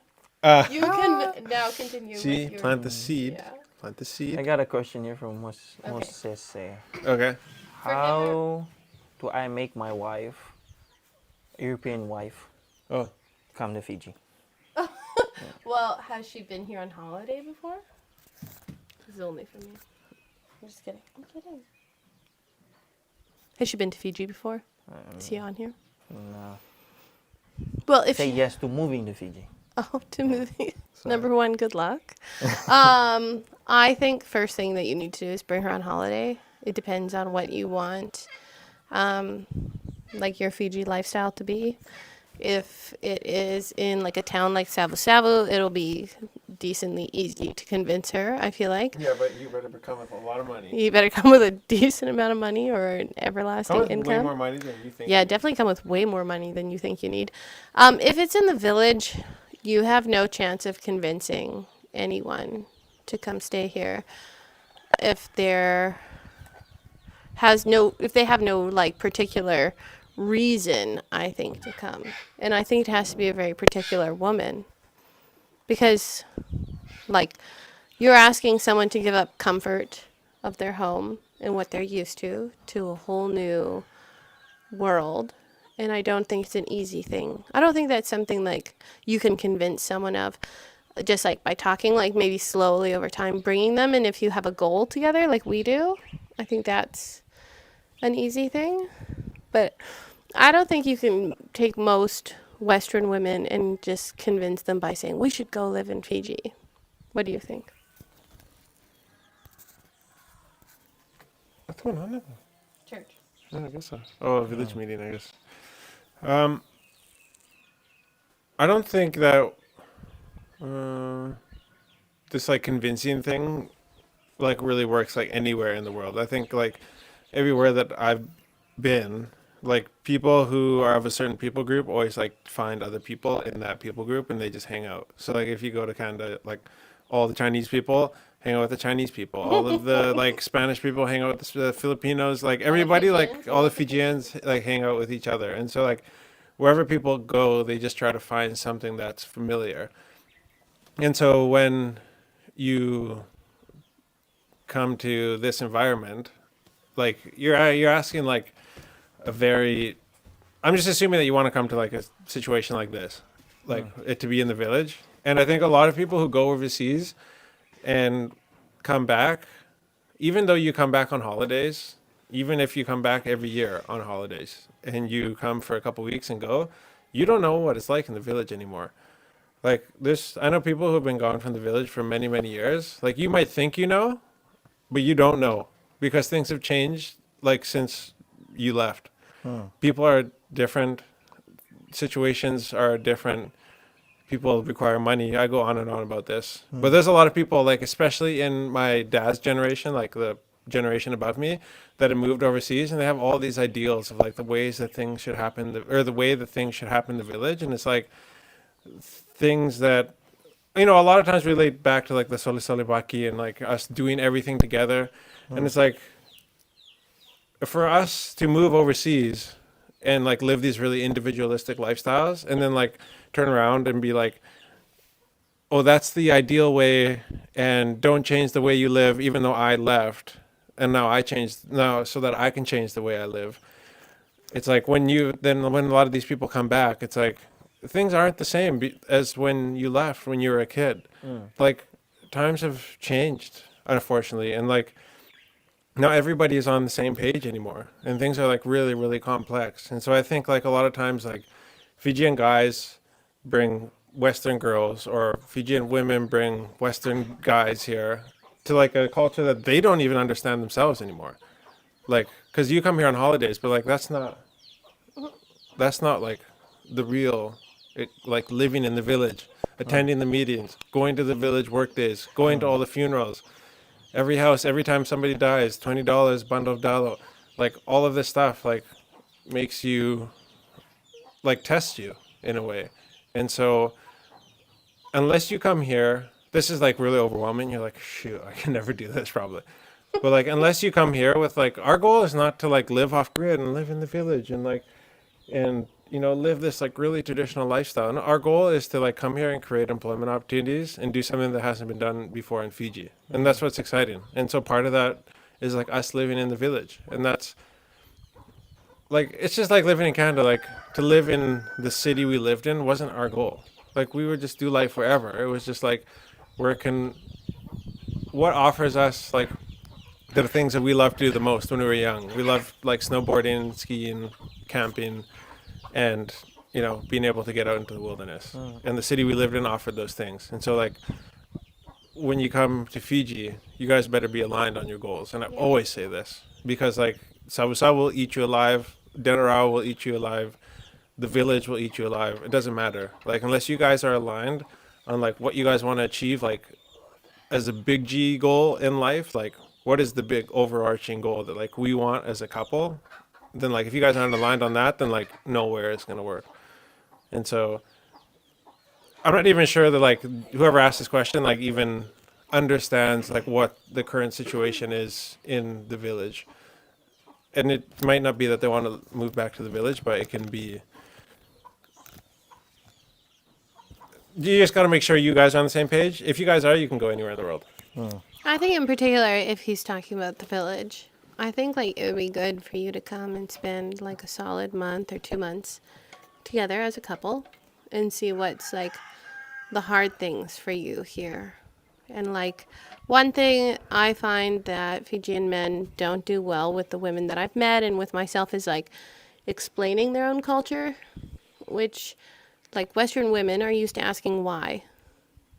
You can now continue. See, with your, plant the seed. Yeah. Plant the I seed. got a question here from Okay. Moses. Okay. How do I make my wife, European wife, Oh, come to Fiji? Well, has she been here on holiday before? This is only for me. I'm just kidding. I'm kidding. Has she been to Fiji before? Is he on here? No. Well, if Say she... yes to moving to Fiji. Oh, to movie. Number one, good luck. I think first thing that you need to do is bring her on holiday. It depends on what you want, like your Fiji lifestyle to be. If it is in like a town like Sabotage, it'll be decently easy to convince her, I feel like. yeah, but you better come with a lot of money. You better come with a decent amount of money or an Come everlasting with income. way more money than you think. Yeah, you need. definitely come with way more money than you think you need. If it's in the village, you have no chance of convincing anyone to come stay here. If they have no like particular reason, I think, to come. And I think it has to be a very particular woman. Because like you're asking someone to give up comfort of their home and what they're used to a whole new world, and I don't think it's an easy thing. I don't think that's something like you can convince someone of just like by talking, like maybe slowly over time bringing them, and if you have a goal together like we do, I think that's an easy thing. But I don't think you can take most Western women and just convince them by saying we should go live in Fiji. What do you think? What's going on now? Church. Yeah, I guess so. Oh, a village meeting, I guess. I don't think that this like convincing thing like really works like anywhere in the world. I think like everywhere that I've been, like people who are of a certain people group always like find other people in that people group and they just hang out. So like if you go to Canada, like all the Chinese people hang out with the Chinese people, all of the like Spanish people hang out with the Filipinos, like everybody, like all the Fijians like hang out with each other. And so like wherever people go, they just try to find something that's familiar. And so when you come to this environment, like you're asking like a very, I'm just assuming that you want to come to like a situation like this, like it to be in the village. And I think a lot of people who go overseas and come back, even though you come back on holidays, even if you come back every year on holidays and you come for a couple weeks and go, you don't know what it's like in the village anymore. Like I know people who've been gone from the village for many, many years. Like you might think you know, but you don't know because things have changed like since you left. People are different, situations are different, people require money. I go on and on about this, but there's a lot of people, like especially in my dad's generation, like the generation above me, that have moved overseas, and they have all these ideals of like the ways that things should happen, or the way that things should happen in the village. And it's like things that, you know, a lot of times relate back to like the Soli Soli Baki and like us doing everything together. And it's like, for us to move overseas and like live these really individualistic lifestyles and then like turn around and be like, oh, that's the ideal way, and don't change the way you live, even though I left and now I changed now so that I can change the way I live. It's like when a lot of these people come back, it's like things aren't the same as when you left when you were a kid. Like times have changed, unfortunately, and like now everybody is on the same page anymore, and things are like really, really complex. And so I think like a lot of times like Fijian guys bring Western girls, or Fijian women bring Western guys here to like a culture that they don't even understand themselves anymore. Like, because you come here on holidays, but like that's not like the real, like living in the village, attending the meetings, going to the village work days, going to all the funerals. Every house, every time somebody dies, $20, bundle of dalo, like all of this stuff, like makes you, like tests you in a way. And so, unless you come here, this is like really overwhelming. You're like, shoot, I can never do this probably. But like, unless you come here with like, our goal is not to like live off grid and live in the village and like, and you know, live this like really traditional lifestyle. And our goal is to like come here and create employment opportunities and do something that hasn't been done before in Fiji. And that's what's exciting. And so part of that is like us living in the village. And that's like it's just like living in Canada. Like to live in the city we lived in wasn't our goal. Like we would just do life forever. It was just like where can what offers us like the things that we loved to do the most when we were young. We loved like snowboarding, skiing, camping, and being able to get out into the wilderness. And the city we lived in offered those things. And so like when you come to Fiji, you guys better be aligned on your goals. And I always say this because like Sabotage will eat you alive, Denarau will eat you alive, the village will eat you alive. It doesn't matter. Like unless you guys are aligned on like what you guys want to achieve, like as a big G goal in life, like what is the big overarching goal that like we want as a couple, then like if you guys aren't aligned on that, then like nowhere is gonna work. And so I'm not even sure that like whoever asked this question like even understands like what the current situation is in the village. And it might not be that they want to move back to the village, but it can be. You just got to make sure you guys are on the same page. If you guys are, you can go anywhere in the world. I think in particular, if he's talking about the village, I think like it would be good for you to come and spend like a solid month or 2 months together as a couple and see what's like the hard things for you here. And like one thing I find that Fijian men don't do well with the women that I've met and with myself is like explaining their own culture, which like Western women are used to asking why.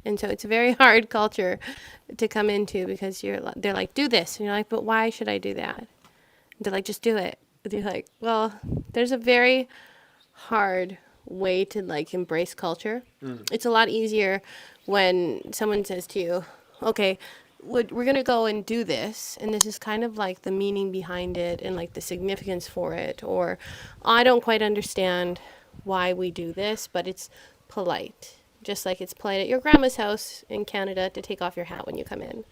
And so it's a very hard culture to come into because they're like, do this. And you're like, but why should I do that? And they're like, just do it. And you're like, well, there's a very hard way to like embrace culture. It's a lot easier when someone says to you, okay, we're going to go and do this. And this is kind of like the meaning behind it and like the significance for it. Or I don't quite understand why we do this, but it's polite. Just like it's polite at your grandma's house in Canada to take off your hat when you come in.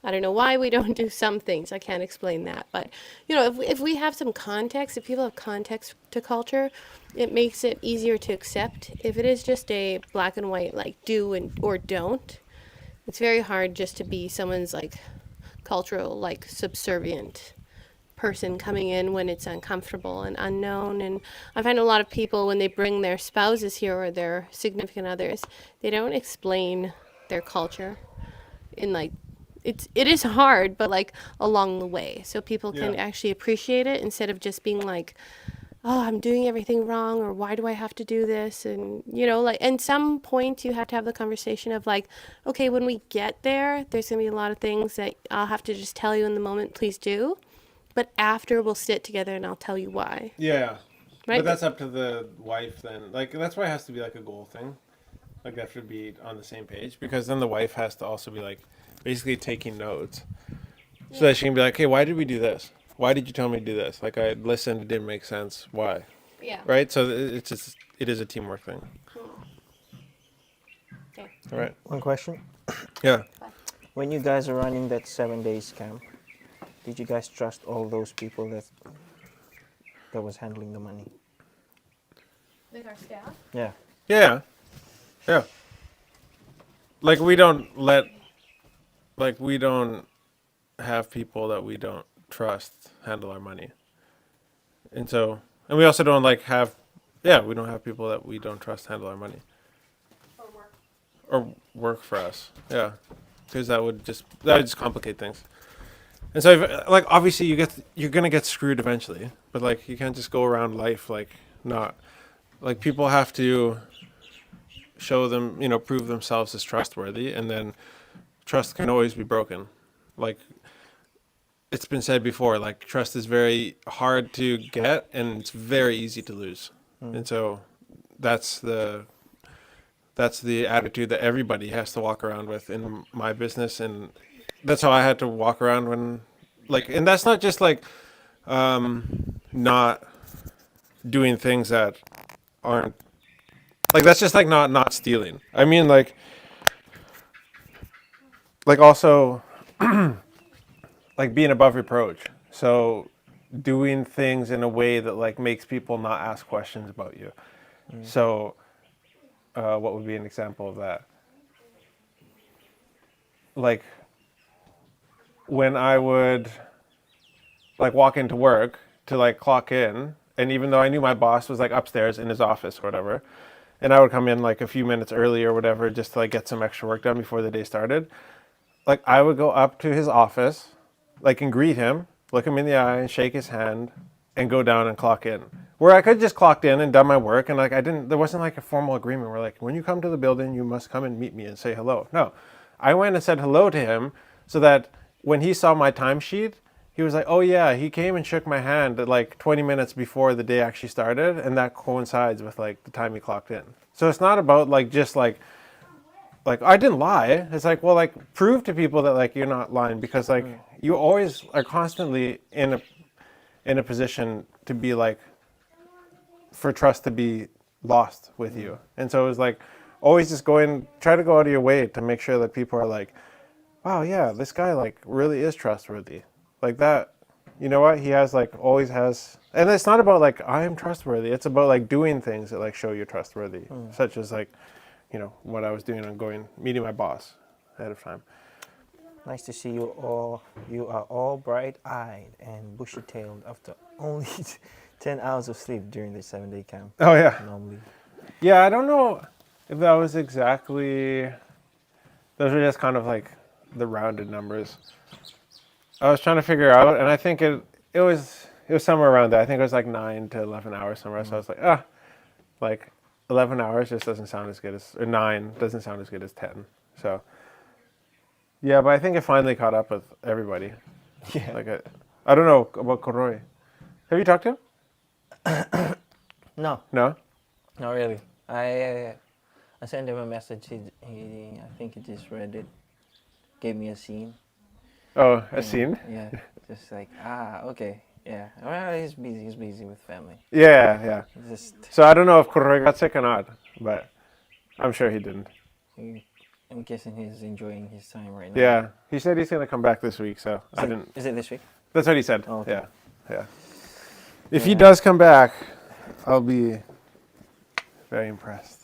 I don't know why we don't do some things. I can't explain that. But, if we have some context, if people have context to culture, it makes it easier to accept. If it is just a black and white, like do or don't, it's very hard just to be someone's like cultural, like subservient person coming in when it's uncomfortable and unknown. And I find a lot of people when they bring their spouses here or their significant others, they don't explain their culture in like it is hard, but like along the way, so people can actually appreciate it instead of just being like, oh, I'm doing everything wrong, or why do I have to do this? And like at some point you have to have the conversation of like, okay, when we get there, there's gonna be a lot of things that I'll have to just tell you in the moment, please do. But after we'll sit together and I'll tell you why. Yeah. Right? But that's up to the wife then. Like that's why it has to be like a goal thing. Like they have to be on the same page because then the wife has to also be like basically taking notes. So that she can be like, hey, why did we do this? Why did you tell me to do this? Like I listened, it didn't make sense. Why? Yeah. Right? So it is a teamwork thing. Okay. All right. One question. Yeah. When you guys are running that 7 days camp, did you guys trust all those people that was handling the money? With our staff? Yeah. Yeah. Yeah. Like we don't have people that we don't trust handle our money. And we also don't we don't have people that we don't trust handle our money. Or work for us. Yeah. Because that would just complicate things. And so like obviously you're going to get screwed eventually, but like you can't just go around life like not like people have to show them, prove themselves as trustworthy, and then trust can always be broken. Like it's been said before, like trust is very hard to get and it's very easy to lose. And so that's the attitude that everybody has to walk around with in my business, and that's how I had to walk around when and that's not just like not doing things that aren't like that's just like not stealing. I mean like also like being above reproach. So doing things in a way that like makes people not ask questions about you. So what would be an example of that? Like when I would like walk into work to like clock in And even though I knew my boss was like upstairs in his office or whatever, and I would come in like a few minutes early or whatever just to like get some extra work done before the day started, like I would go up to his office, like and greet him, look him in the eye and shake his hand and go down and clock in. Where I could just clocked in and done my work and like there wasn't like a formal agreement where like when you come to the building you must come and meet me and say hello. No. I went and said hello to him so that when he saw my timesheet, he was like, oh yeah, he came and shook my hand at like 20 minutes before the day actually started, and that coincides with like the time he clocked in. So it's not about like just like I didn't lie. It's like, well, like prove to people that like you're not lying, because like you always are constantly in a position to be like for trust to be lost with you. And so it was like always just try to go out of your way to make sure that people are like, wow, yeah, this guy like really is trustworthy. Like that, you know what? He has like always has, and it's not about like I am trustworthy. It's about like doing things that like show you're trustworthy, such as like, you know, what I was doing and meeting my boss ahead of time. Nice to see you all. You are all bright-eyed and bushy-tailed after only 10 hours of sleep during the 7-day camp. Oh yeah. Normally. Yeah, I don't know if that was exactly. Those are just kind of like the rounded numbers. I was trying to figure out, and I think it was somewhere around that. I think it was like 9 to 11 hours somewhere. So I was like, like 11 hours just doesn't sound as good as, or 9 doesn't sound as good as 10. So yeah, but I think it finally caught up with everybody. Yeah. Like I don't know about Koroi. Have you talked to him? No, No. not really. I sent him a message. He I think he just read it. Gave me a scene. Oh, a scene? Yeah, just like, okay, yeah. Well, he's busy with family. Yeah. Just, So I don't know if Koroi got sick or not, but I'm sure he didn't. I'm guessing he's enjoying his time right now. Yeah, he said he's gonna come back this week, so I didn't. Is it this week? That's what he said. Oh, okay. Yeah. If he does come back, I'll be very impressed.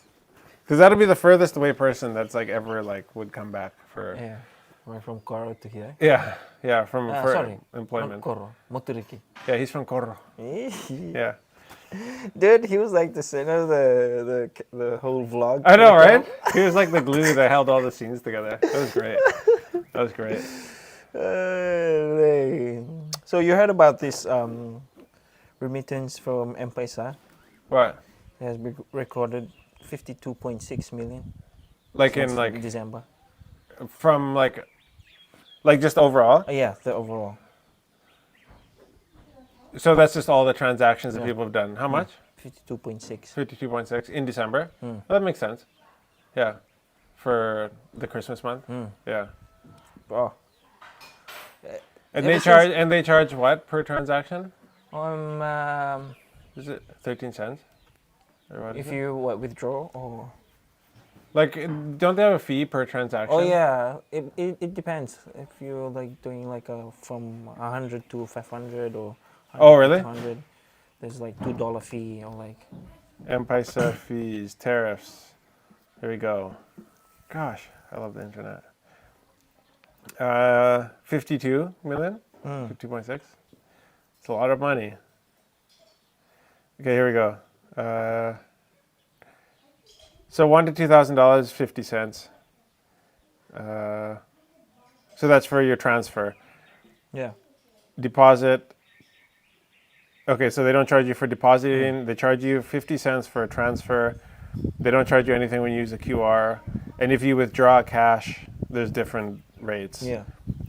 Because that'll be the furthest away person that's like ever like would come back for. Yeah. We're from Koro to here. Yeah, for Sorry, employment. not Koro, Moturiki. Yeah, he's from Koro. Yeah. Dude, he was like the center of the whole vlog. I know, right? He was like the glue that held all the scenes together. That was great. That was great. So you heard about this remittance from M-Pesa? What? It has been recorded 52.6 million. Like since in like December. from like just overall? Yeah, the overall. So that's just all the transactions that people have done. How much? 52.6. 52.6 in December. Well, that makes sense. Yeah, for the Christmas month. Yeah, Oh. and Ever they charge what per transaction? Um, Is it 13 cents? Or what is if it? you withdraw or Like, don't they have a fee per transaction? oh yeah, it depends. If you're like doing like from 100 to 500 or 100 Oh, really? to 200, there's like $2 fee or like M-Pesa fees, tariffs. Here we go. Gosh, I love the internet. 52 million? 52.6? It's a lot of money. Okay, here we go. So $1,000 to $2,000, 50 cents. So that's for your transfer. yeah. Deposit. Okay, so they don't charge you for depositing. They charge you 50 cents for a transfer. They don't charge you anything when you use a QR. And if you withdraw cash, there's different rates. Yeah.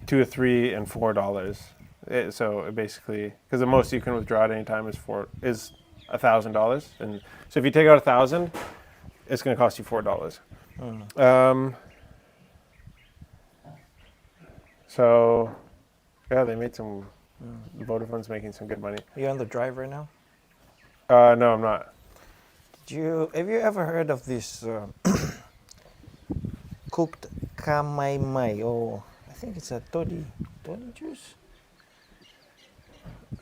$2, $3, and $4. So basically, because the most you can withdraw at any time is $1,000. And so if you take out $1,000, it's going to cost you $4. So yeah, they made some. Vodafone's making some good money. You're on the drive right now? No, I'm not. Have you ever heard of this cooked kamaimai? Oh, I think it's a toddy juice.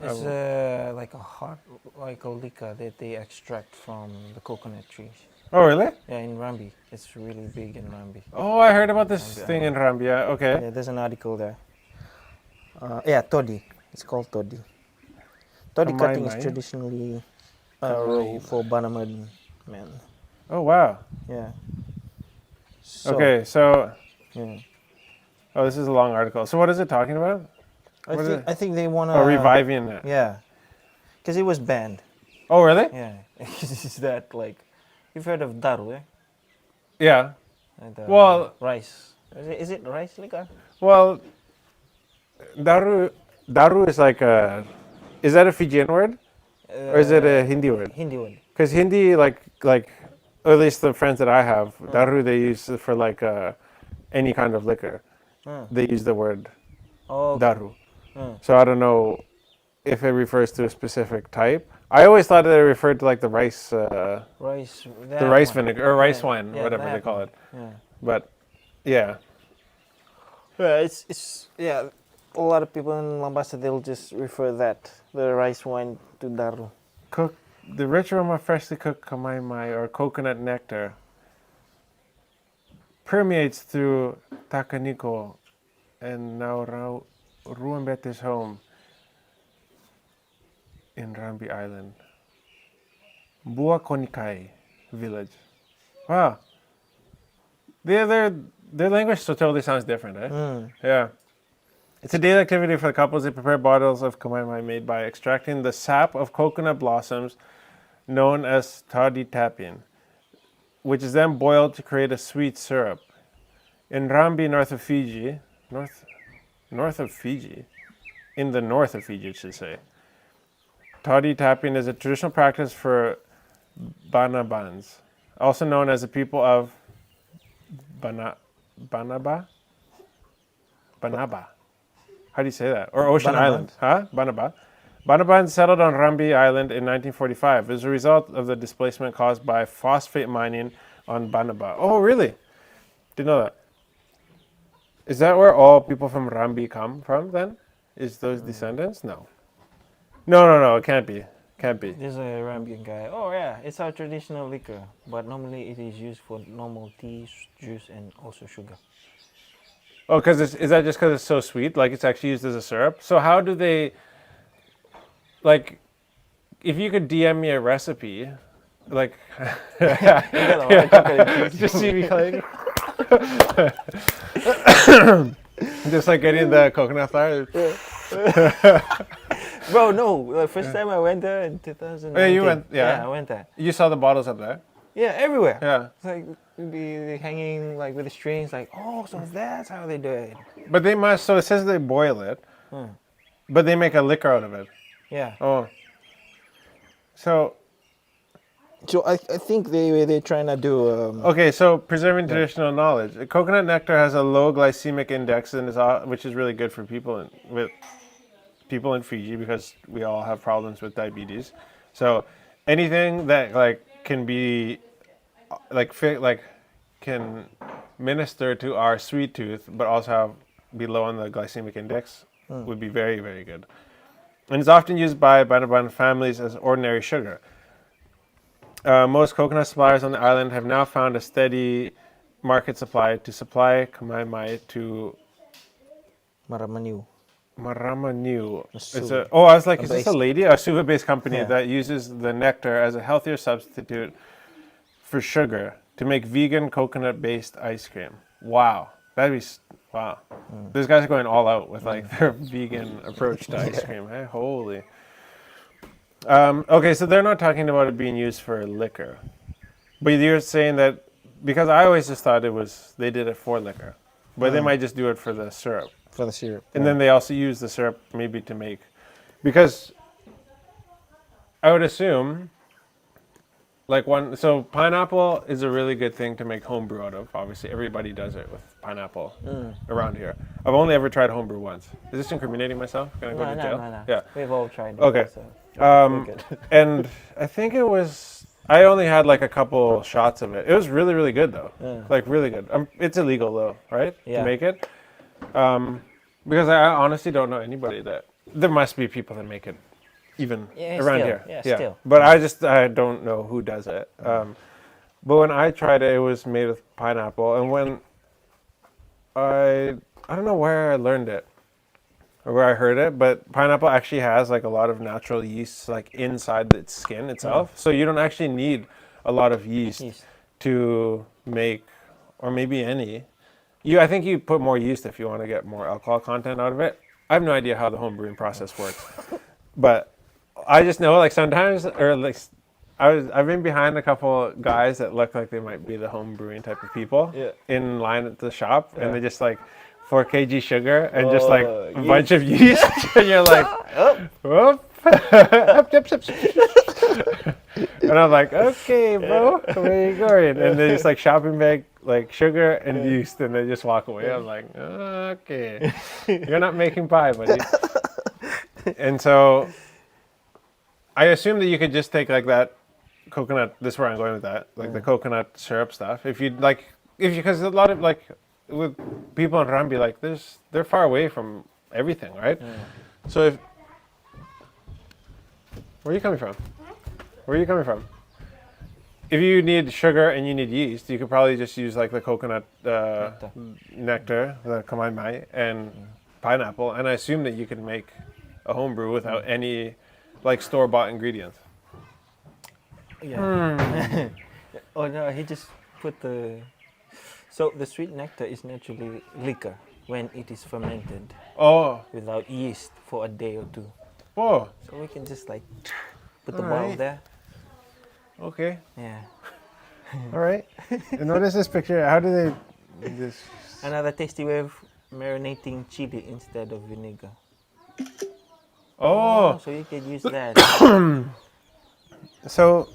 It's like a hot, like a liquor that they extract from the coconut trees. Oh, really? Yeah, in Rambi. It's really big in Rambi. Oh, I heard about this thing in Rambia. Okay. Yeah, there's an article there. Yeah, toddy. It's called toddy. Toddy cutting is Kamaimai. traditionally row for Bannerman, man. Oh wow. Yeah. So, Okay, so Yeah. oh, this is a long article. So what is it talking about? I What is think it? I think they wanna. Oh, reviving it. Yeah. Because it was banned. Oh, really? Yeah. Is that like, you've heard of daru, eh? Yeah. And, Well- rice. Is it rice liquor? Well, daru is like a. Is that a Fijian word or is it a Hindi word? Hindi word. Because Hindi, like, or at least the friends that I have, daru they use it for like any kind of liquor. They use the word Oh. daru. So I don't know if it refers to a specific type. I always thought that it referred to like the rice, Rice. the rice vinegar or rice wine, yeah, whatever they that call one. it. Yeah. But yeah, Yeah, it's yeah. A lot of people in Lambasa they'll just refer the rice wine to daru. cook the rich aroma of freshly cooked kamaimai or coconut nectar permeates through Takaniko and now Ruambete's home in Rambi Island, Buakonikai village. Wow, their language so totally sounds different, eh? Yeah. It's a daily activity for the couples. They prepare bottles of kamaimai made by extracting the sap of coconut blossoms known as toddy tapping, which is then boiled to create a sweet syrup. In Rambi, north of Fiji, in the north of Fiji, it should say, toddy tapping is a traditional practice for Banabans, also known as the people of Banaba? How do you say that? Or Ocean Banabans? Island, huh? Banaba. Banabans settled on Rambi Island in 1945 as a result of the displacement caused by phosphate mining on Banaba. Oh, really? Didn't know that. Is that where all people from Rambi come from then? Is those descendants? No. No, it can't be. Can't be. There's a Rambian guy. Oh yeah, it's our traditional liquor, but normally it is used for normal tea, juice, and also sugar. Oh, is that just because it's so sweet? Like it's actually used as a syrup? So how do they, like, if you could DM me a recipe, like, just see me like, just like getting the coconut flour. Bro, no. The first time I went there in 2019. Yeah, you went, yeah. Yeah, I went there. You saw the bottles up there? Yeah, everywhere. Yeah. It's like be hanging like with the strings, like, oh, so that's how they do it. But they must, so it says they boil it, but they make a liquor out of it. Yeah. Oh. So, So I think they're trying to do. okay, so preserving traditional knowledge. Coconut nectar has a low glycemic index, and which is really good for people in Fiji because we all have problems with diabetes. So anything that like can be can minister to our sweet tooth, but also be low on the glycemic index would be very, very good. And it's often used by Banaban families as ordinary sugar. Most coconut suppliers on the island have now found a steady market supply to supply kamaimai to Maramanu. Maramanu. Suva. I was like, is this a Based- lady? A Suva-based company Yeah. that uses the nectar as a healthier substitute for sugar to make vegan coconut-based ice cream. Wow. Wow. These guys are going all out with like their vegan approach to ice cream. Hey, holy. Okay, so they're not talking about it being used for liquor. But you're saying that, because I always just thought they did it for liquor. But they might just do it for the syrup. For the syrup. And then they also use the syrup maybe to make, because I would assume, so pineapple is a really good thing to make homebrew out of. Obviously, everybody does it with pineapple around here. I've only ever tried homebrew once. Is this incriminating myself? Can I go to jail? No. Yeah. We've all tried it. Okay. So. And I think I only had like a couple shots of it. It was really, really good though. Yeah. Like really good. It's illegal though, right? Yeah. To make it. Because I honestly don't know anybody there must be people that make it even around still. here. Yeah, still. But I don't know who does it. But when I tried it, it was made with pineapple. And when I don't know where I learned it. or where I heard it, but pineapple actually has like a lot of natural yeast like inside its skin itself. So you don't actually need a lot of yeast Yeast. to make, or maybe any. I think you put more yeast if you want to get more alcohol content out of it. I have no idea how the home brewing process works, but I just know like sometimes, or like I've been behind a couple guys that look like they might be the home brewing type of people Yeah. in line at the shop, Yeah. and they just like 4 kg sugar and just like Oh, a bunch of yeast, and you're like, whoop. And I'm like, okay, bro, where are you going? And they just like shopping bag, like sugar and yeast, and they just walk away. I'm like, okay, you're not making pie, buddy. And so I assume that you could just take like that coconut. This is where I'm going with that, like the coconut syrup stuff. If you'd like, because a lot of like with people in Rambi, like they're far away from everything, right? So if where are you coming from? Where are you coming from? If you need sugar and you need yeast, you could probably just use like the coconut nectar, the kamai mai, and pineapple. And I assume that you can make a home brew without any like store-bought ingredients. Yeah. Oh no, he just put the. So the sweet nectar is naturally liquor when it is fermented Oh, without yeast for a day or two. oh, So we can just like put the Alright. bottle there. okay, Yeah. all right. And what is this picture? How do they? This. Another tasty way of marinating chili instead of vinegar. Oh, So you can use that. so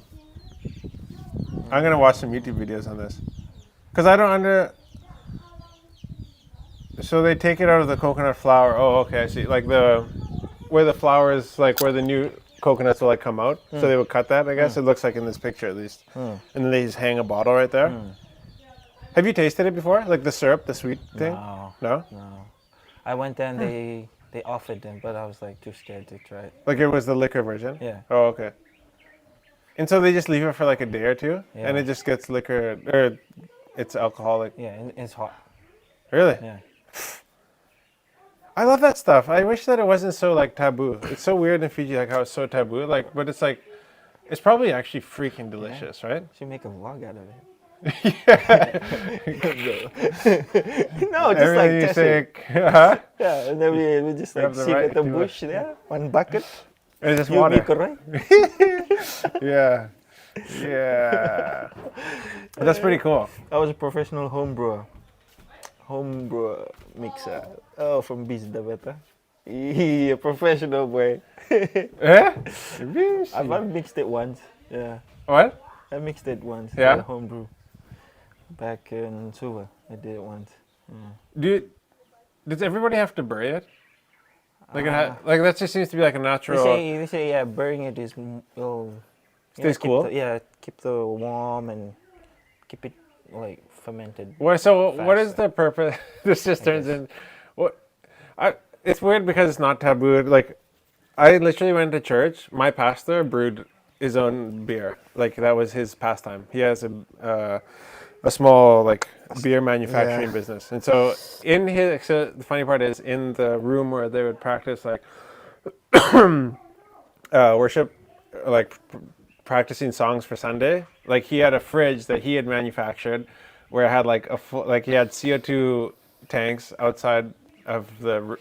I'm gonna watch some YouTube videos on this, cause I don't So they take it out of the coconut flour. Oh, okay, I see. Like where the flour is, like where the new coconuts will like come out. So they would cut that, I guess. It looks like in this picture at least. And then they just hang a bottle right there. Have you tasted it before? Like the syrup, the sweet thing? No, No? no. I went there and they offered them, but I was like too scared to try it. Like it was the liquor version? Yeah. Oh, okay. And so they just leave it for like a day or two, Yeah. and it just gets liquor, or it's alcoholic. Yeah, and it's hot. Really? Yeah. I love that stuff. I wish that it wasn't so like taboo. It's so weird in Fiji, like how it's so taboo. Like, but it's like, it's probably actually freaking delicious, right? Should make a vlog out of it. No, just like you test say, it. huh? Yeah, and then we just like have the sit right at the to, bush there, one bucket. It's just You water. make it right. Yeah, yeah. That's pretty cool. I was a professional home brewer. Home brewer mixer. Oh, from Bizda Beta. Yeah, professional boy. Eh? I've mixed it once. Yeah, What? I mixed it once. Yeah? Home brew. Back in Suva, I did it once. Does everybody have to bury it? Like like that just seems to be like a natural. They say yeah, burying it is will Stays cool? Keep the warm and keep it like fermented. What is faster. the purpose? This just turns in. What? It's weird because it's not taboo. Like, I literally went to church. My pastor brewed his own beer. Like that was his pastime. He has a small like beer manufacturing business, and so so the funny part is in the room where they would practice like worship, like practicing songs for Sunday. Like he had a fridge that he had manufactured, where it had like he had CO2 tanks outside in the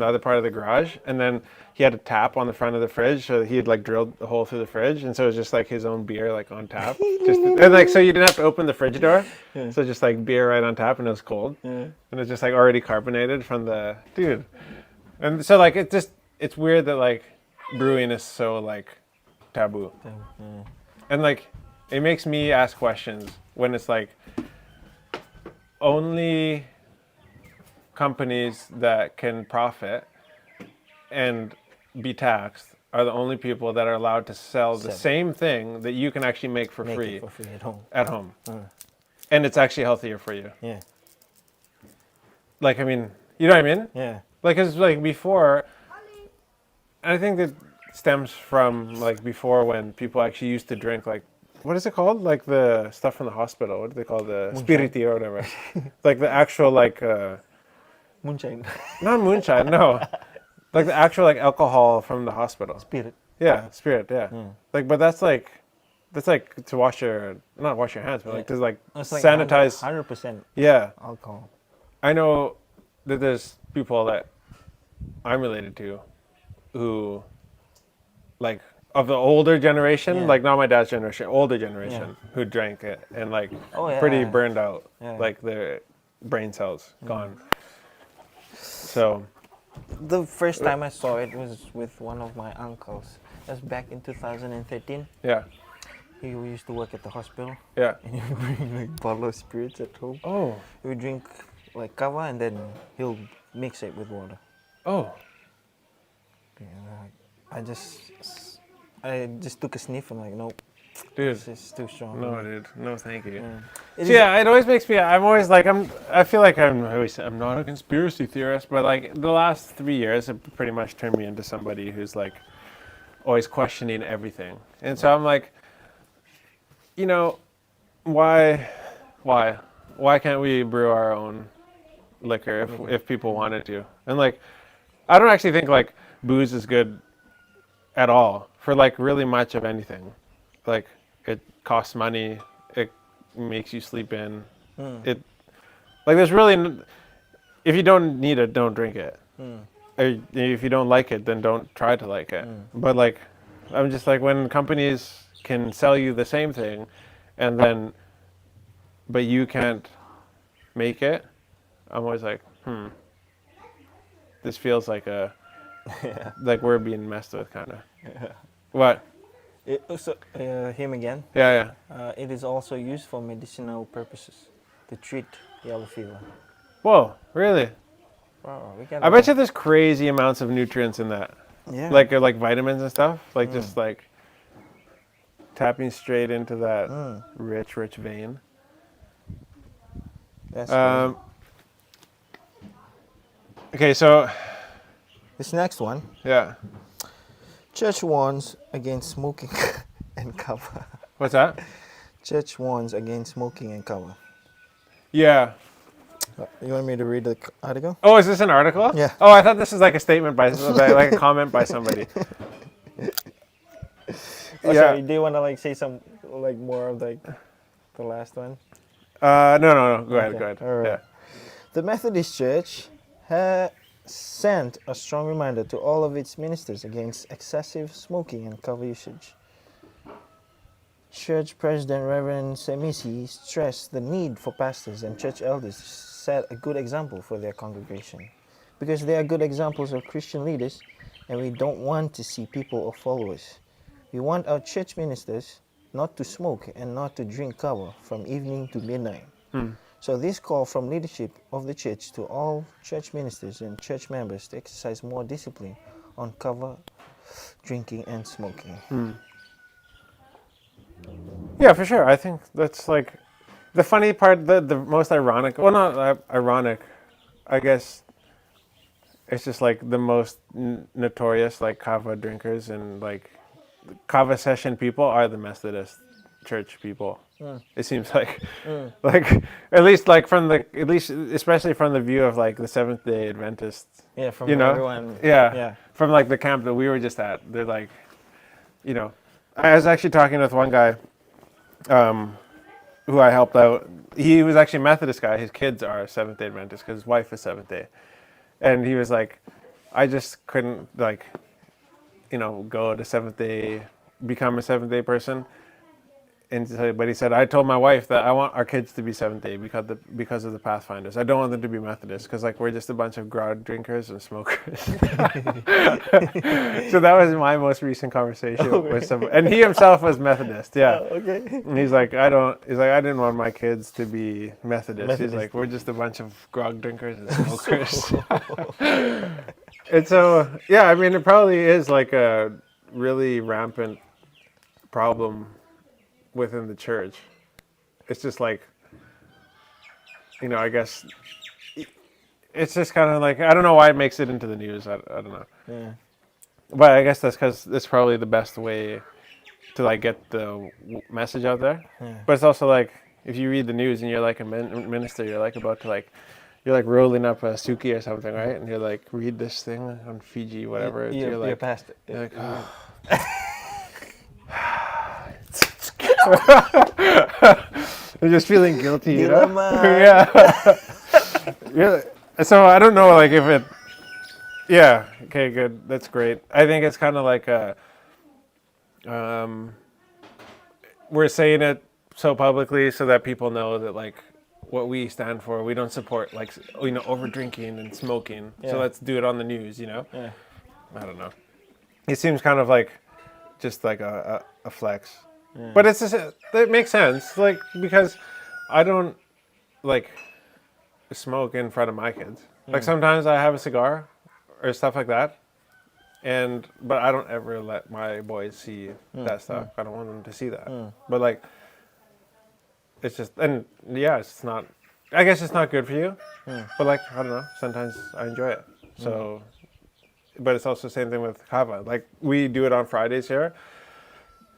other part of the garage, and then he had a tap on the front of the fridge, so he had like drilled a hole through the fridge, and so it was just like his own beer like on tap, and like so you didn't have to open the fridge door, so just like beer right on tap, and it was cold, and it's just like already carbonated from the dude, and so like it's weird that like brewing is so like taboo, and like it makes me ask questions when it's like only companies that can profit and be taxed are the only people that are allowed to sell the same thing that you can actually make for Make free it for free at home. And it's actually healthier for you. Yeah, Like, I mean, you know what I mean? yeah. Like, it's like before, I think that stems from like before when people actually used to drink like, what is it called? Like the stuff from the hospital. What do they call the spiriti or whatever? Like the actual like Moonshine. Not moonshine, no. Like the actual like alcohol from the hospital. Spirit. Yeah, spirit. Yeah. Like, but that's like to wash your not wash your hands, but like to like It's like sanitize. 100% Yeah, alcohol. I know that there's people that I'm related to who like of the older generation, Yeah. like not my dad's generation, older generation, who drank it and like Oh, yeah. pretty burned out, Yeah. like their brain cells gone. So The first time I saw it was with one of my uncles. That's back in 2013. yeah, He used to work at the hospital. yeah. And he would bring like bottle of spirits at home. Oh, He would drink like kava and then he'll mix it with water. oh, And I just took a sniff and like, nope, dude. this is too strong. No, dude. No, thank you. Yeah. So, yeah, it always makes me. I'm always like I feel like I'm not a conspiracy theorist, but like the last 3 years have pretty much turned me into somebody who's like always questioning everything, and so I'm like, you know, why can't we brew our own liquor if people wanted to? And like, I don't actually think like booze is good at all for like really much of anything. Like it costs money. It makes you sleep in. It like there's really if you don't need it, don't drink it. Or if you don't like it, then don't try to like it. But like I'm just like when companies can sell you the same thing, and then but you can't make it. I'm always like, this feels like a like we're being messed with, kind of. What? Him again. Yeah. It is also used for medicinal purposes to treat yellow fever. Whoa, really? Wow, we can. I bet you there's crazy amounts of nutrients in that. Yeah. Like vitamins and stuff. Like just like tapping straight into that rich vein. That's Okay, so this next one. yeah. Church warns against smoking and cover. What's that? Church warns against smoking and cover. Yeah. You want me to read the article? Oh, is this an article? Yeah. Oh, I thought this was like a statement by like a comment by somebody. Oh, Yeah. sorry, do you want to like say some like more of like the last one? No. Go ahead. Okay, Go ahead. all right. Yeah. The Methodist Church has sent a strong reminder to all of its ministers against excessive smoking and cover usage. Church President Reverend Semisi stressed the need for pastors and church elders to set a good example for their congregation, because they are good examples of Christian leaders, and we don't want to see people or followers. We want our church ministers not to smoke and not to drink cover from evening to midnight. So this call from leadership of the church to all church ministers and church members to exercise more discipline on cover, drinking and smoking. Yeah, for sure. I think that's like the funny part, the most ironic. Well, not ironic. I guess it's just like the most notorious like kava drinkers and like kava session people are the Methodist church people. It seems like at least especially from the view of like the Seventh-day Adventists. Yeah, from You know, everyone. yeah, from like the camp that we were just at. They're like, you know, I was actually talking with one guy who I helped out. He was actually a Methodist guy. His kids are Seventh-day Adventists because his wife is Seventh-day. And he was like, I just couldn't like, you know, go to Seventh-day, become a Seventh-day person. And so, but he said, I told my wife that I want our kids to be Seventh-day because of the Pathfinders. I don't want them to be Methodist because like we're just a bunch of grog drinkers and smokers. So that was my most recent conversation with someone, and he himself was Methodist. Yeah. Okay. And he's like, I didn't want my kids to be Methodist. He's like, we're just a bunch of grog drinkers and smokers. And so, yeah, I mean, it probably is like a really rampant problem within the church. It's just like, you know, I guess it's just kind of like, I don't know why it makes it into the news. I don't know. Yeah. But I guess that's because it's probably the best way to like get the message out there. Yeah. But it's also like, if you read the news and you're like a minister, you're like about to like, you're like rolling up a suki or something, right? And you're like, read this thing on Fiji, whatever. You're like, past it. you're like, oh. You're just feeling guilty, you know? Yeah. Yeah. So I don't know, like if it. Yeah. Okay. Good. That's great. I think it's kind of like a. We're saying it so publicly so that people know that like what we stand for. We don't support like over drinking and smoking. So Yeah. let's do it on the news. You know. Yeah. I don't know. It seems kind of like just like a flex. But it's just, it makes sense, like, because I don't like smoke in front of my kids. Like sometimes I have a cigar or stuff like that, but I don't ever let my boys see that stuff. I don't want them to see that. But like, it's just, and yeah, it's not. I guess it's not good for you. But like, I don't know. Sometimes I enjoy it. So, but it's also the same thing with kava. Like we do it on Fridays here.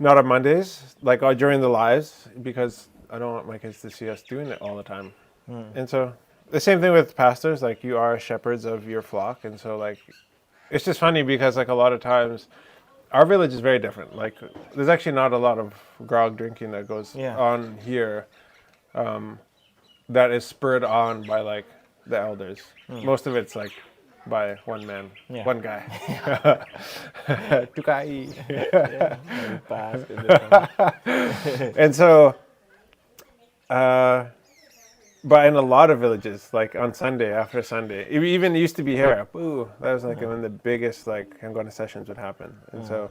Not on Mondays, like during the lives, because I don't want my kids to see us doing it all the time. And so the same thing with pastors, like you are shepherds of your flock. And so like, it's just funny because like a lot of times our village is very different. Like there's actually not a lot of grog drinking that goes on here that is spurred on by like the elders. Most of it's like by one man, one guy. Tukai. And so, but in a lot of villages, like on Sunday, after Sunday, it even used to be here. Ooh, that was like when the biggest like Hangona sessions would happen. And so,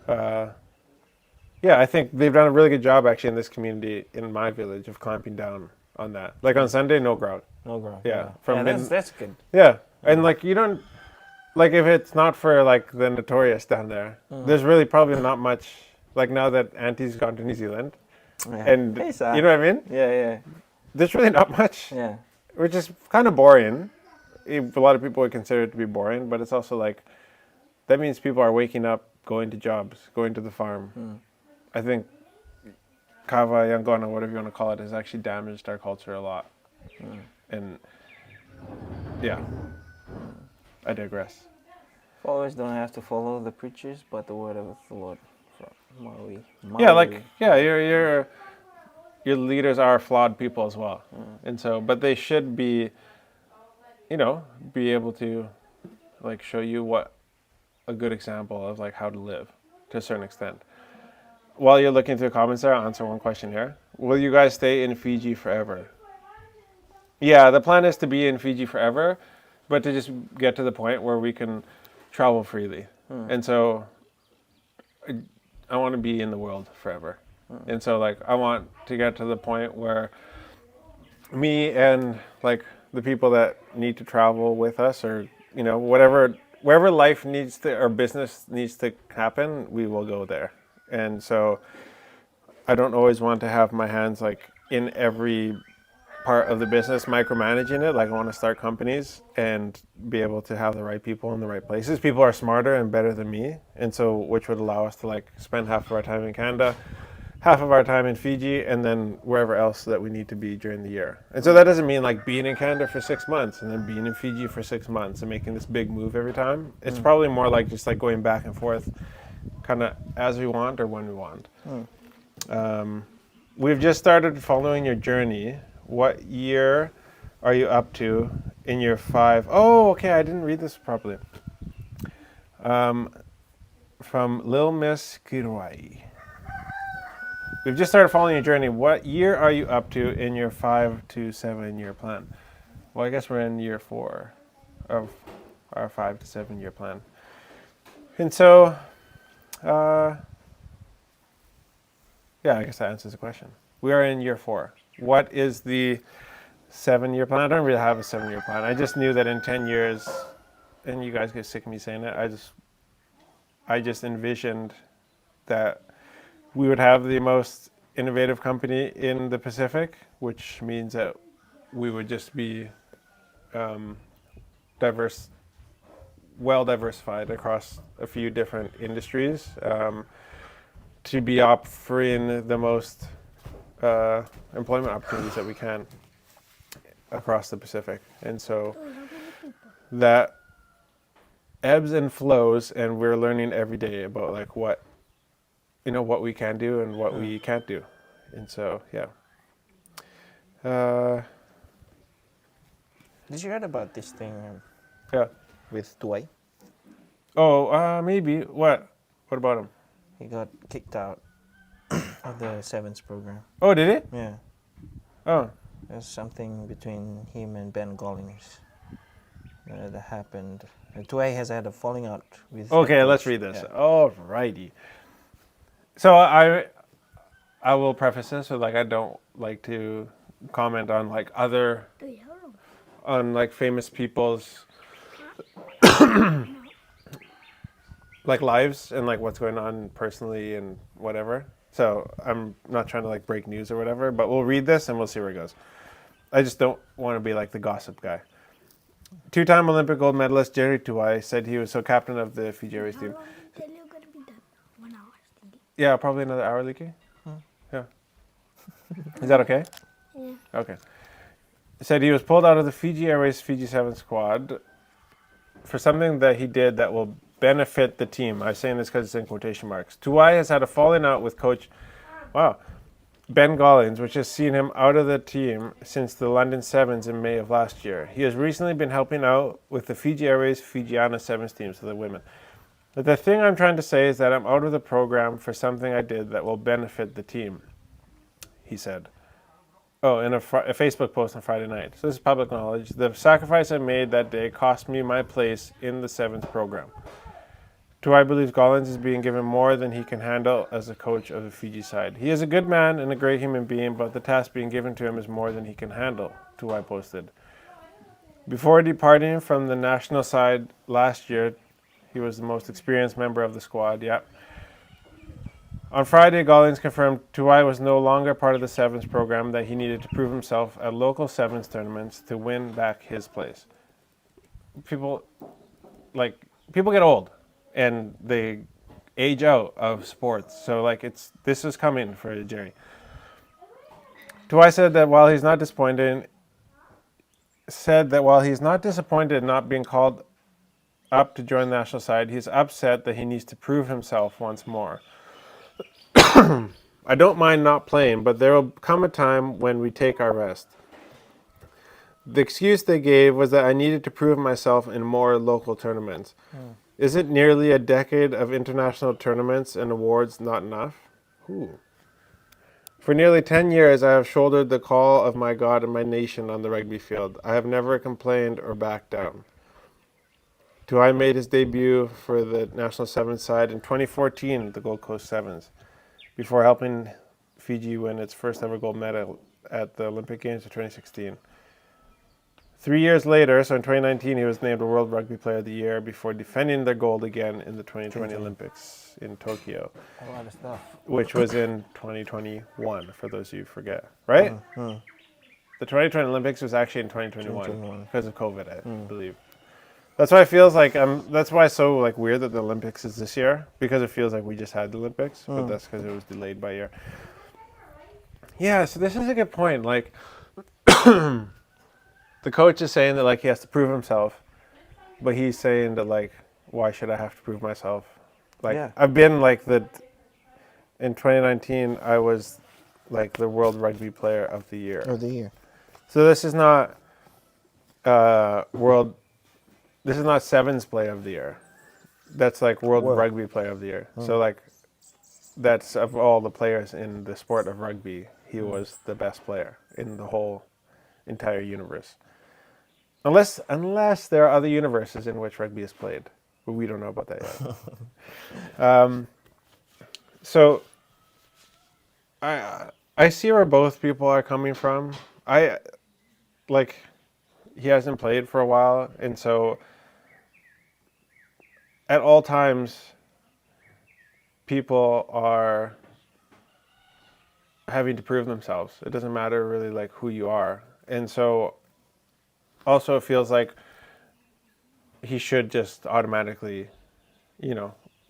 yeah, I think they've done a really good job actually in this community in my village of clamping down on that. Like on Sunday, no grog. No grog. Yeah, That's good. Yeah, and like you don't, like if it's not for like the notorious down there, there's really probably not much. Like now that Auntie's gone to New Zealand, and Hey, you Sa. know what I mean. Yeah. There's really not much, Yeah. which is kind of boring. A lot of people would consider it to be boring, but it's also like that means people are waking up, going to jobs, going to the farm. I think kava, yangona, whatever you want to call it, has actually damaged our culture a lot. And yeah, I digress. Followers don't have to follow the preachers, but the word of the Lord. Maui. Yeah, like your leaders are flawed people as well, and so but they should be, be able to, like show you what a good example of like how to live to a certain extent. While you're looking through the comments there, I'll answer one question here. Will you guys stay in Fiji forever? Yeah, the plan is to be in Fiji forever, but to just get to the point where we can travel freely. And so I want to be in the world forever. And so like I want to get to the point where me and like the people that need to travel with us, or wherever life needs to or business needs to happen, we will go there. And so I don't always want to have my hands like in every part of the business, micromanaging it. Like I want to start companies and be able to have the right people in the right places. People are smarter and better than me, and so which would allow us to like spend half of our time in Canada, half of our time in Fiji, and then wherever else that we need to be during the year. And so that doesn't mean like being in Canada for 6 months and then being in Fiji for 6 months and making this big move every time. It's probably more like just like going back and forth kind of as we want or when we want. We've just started following your journey. What year are you up to in your 5? Oh, okay, I didn't read this properly. From Lil Miss Kirwai. We've just started following your journey. What year are you up to in your 5 to 7 year plan? Well, I guess we're in year 4 of our 5 to 7 year plan. And so, yeah, I guess that answers the question. We are in year 4. What is the 7 year plan? I don't really have a 7 year plan. I just knew that in 10 years, and you guys get sick of me saying it, I just envisioned that we would have the most innovative company in the Pacific, which means that we would just be well diversified across a few different industries, to be offering the most employment opportunities that we can. across the Pacific, and so that ebbs and flows, and we're learning every day about like what what we can do and what we can't do, and so yeah. Did you heard about this thing Yeah. with Tuai? Oh, maybe. What? What about him? He got kicked out of the sevens program. Oh, did he? Yeah, Oh, there's something between him and Ben Gollings that happened. And Tuai has had a falling out with. okay. head Let's coach. read this. Yeah. Alrighty. So I will preface this with like I don't like to comment on like other on like famous people's like lives and like what's going on personally and whatever. So I'm not trying to like break news or whatever, but we'll read this and we'll see where it goes. I just don't want to be like the gossip guy. Two-time Olympic gold medalist Jerry Tuai said he was so captain of the Fiji Airways team. Tell you gonna be done. 1 hour still. Yeah, probably another hour, Leaky. Yeah. Is that okay? Yeah. Okay. Said he was pulled out of the Fiji Airways Fiji 7 squad for something that he did that will benefit the team. I'm saying this because it's in quotation marks. Tuai has had a falling out with coach, Ben Gollings, which has seen him out of the team since the London Sevens in May of last year. He has recently been helping out with the Fiji Airways Fijiana Sevens team, so the women. But the thing I'm trying to say is that I'm out of the program for something I did that will benefit the team, he said. Oh, in a Facebook post on Friday night. So this is public knowledge. The sacrifice I made that day cost me my place in the Sevens program. Tuai believes Gollings is being given more than he can handle as a coach of the Fiji side. He is a good man and a great human being, but the task being given to him is more than he can handle, Tuai posted. Before departing from the national side last year, he was the most experienced member of the squad. Yep. On Friday, Gollings confirmed Tuai was no longer part of the Sevens program, that he needed to prove himself at local Sevens tournaments to win back his place. People get old and they age out of sports. So this is coming for Jerry. Tuai said that while he's not disappointed in not being called up to join the national side, he's upset that he needs to prove himself once more. I don't mind not playing, but there will come a time when we take our rest. The excuse they gave was that I needed to prove myself in more local tournaments. Isn't nearly a decade of international tournaments and awards not enough? Ooh. For nearly 10 years, I have shouldered the call of my God and my nation on the rugby field. I have never complained or backed down. Tuai made his debut for the national sevens side in 2014 at the Gold Coast Sevens, before helping Fiji win its first ever gold medal at the Olympic Games of 2016. 3 years later, so in 2019, he was named a World Rugby Player of the Year before defending their gold again in the 2020 Olympics in Tokyo, A lot of stuff. which was in 2021, for those of you who forget, right? The 2020 Olympics was actually in 2021 because of COVID, I believe. That's why it feels like that's why it's so weird that the Olympics is this year, because it feels like we just had the Olympics, but that's because it was delayed by a year. Yeah, so this is a good point. The coach is saying that he has to prove himself, but he's saying that why should I have to prove myself? I've been in 2019 I was the World Rugby Player of the Year. So this is not This is not Sevens Player of the Year. That's World Rugby Player of the Year. So that's of all the players in the sport of rugby, he was the best player in the whole entire universe. Unless there are other universes in which rugby is played, but we don't know about that yet. So I see where both people are coming from. He hasn't played for a while, and so at all times, people are having to prove themselves. It doesn't matter really who you are. And so also it feels like he should just automatically,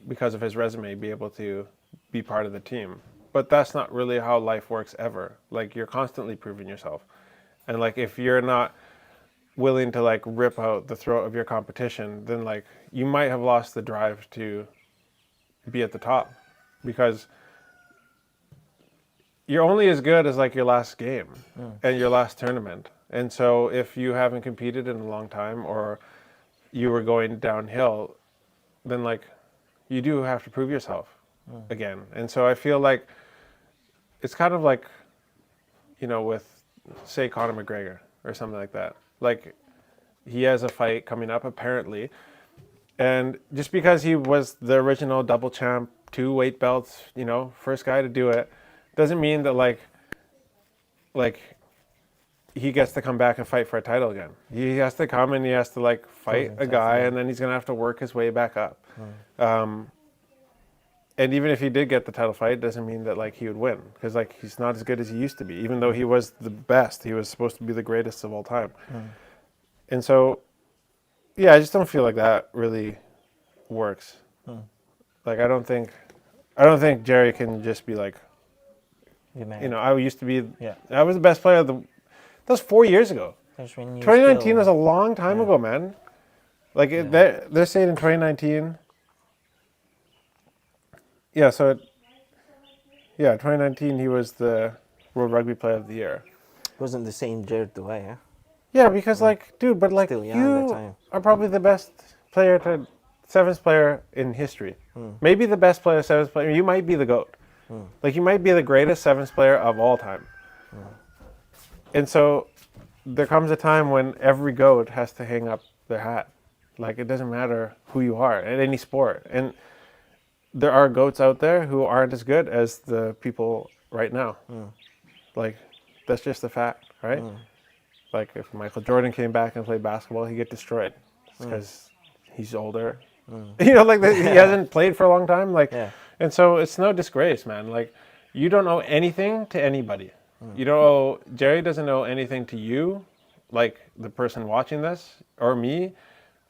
because of his resume, be able to be part of the team. But that's not really how life works ever. You're constantly proving yourself. And like if you're not willing to like rip out the throat of your competition, then like you might have lost the drive to be at the top, because you're only as good as like your last game and your last tournament. And so if you haven't competed in a long time, or you were going downhill, then like you do have to prove yourself again. And so I feel like it's kind of like, you know, with say Conor McGregor or something like that. Like he has a fight coming up apparently, and just because he was the original double champ, 2 weight belts, you know, first guy to do it, doesn't mean that like he gets to come back and fight for a title again. He has to come and he has to like fight a guy, and then he's gonna have to work his way back up. And even if he did get the title fight, it doesn't mean that like he would win, because like he's not as good as he used to be. Even though he was the best, he was supposed to be the greatest of all time. And so, yeah, I just don't feel like that really works. Like I don't think Jerry can just be like, you know, I used to be, I was the best player of the. That was 4 years ago. 2019 was a long time ago, man. Like they're saying in 2019. Yeah, so 2019 he was the World Rugby Player of the Year. Wasn't the same Jared Dewey, huh? Yeah, because like, dude, but like Still young at that you time. are probably the best player to sevens player in history. Maybe the best player, sevens player. You might be the GOAT. Like you might be the greatest sevens player of all time. And so there comes a time when every GOAT has to hang up their hat. Like it doesn't matter who you are in any sport. And there are GOATs out there who aren't as good as the people right now. Like that's just a fact, right? Like if Michael Jordan came back and played basketball, he'd get destroyed because he's older. You know, like he hasn't played for a long time. Like, and so it's no disgrace, man. Like you don't owe anything to anybody. You don't owe, Jerry doesn't owe anything to you, like the person watching this, or me,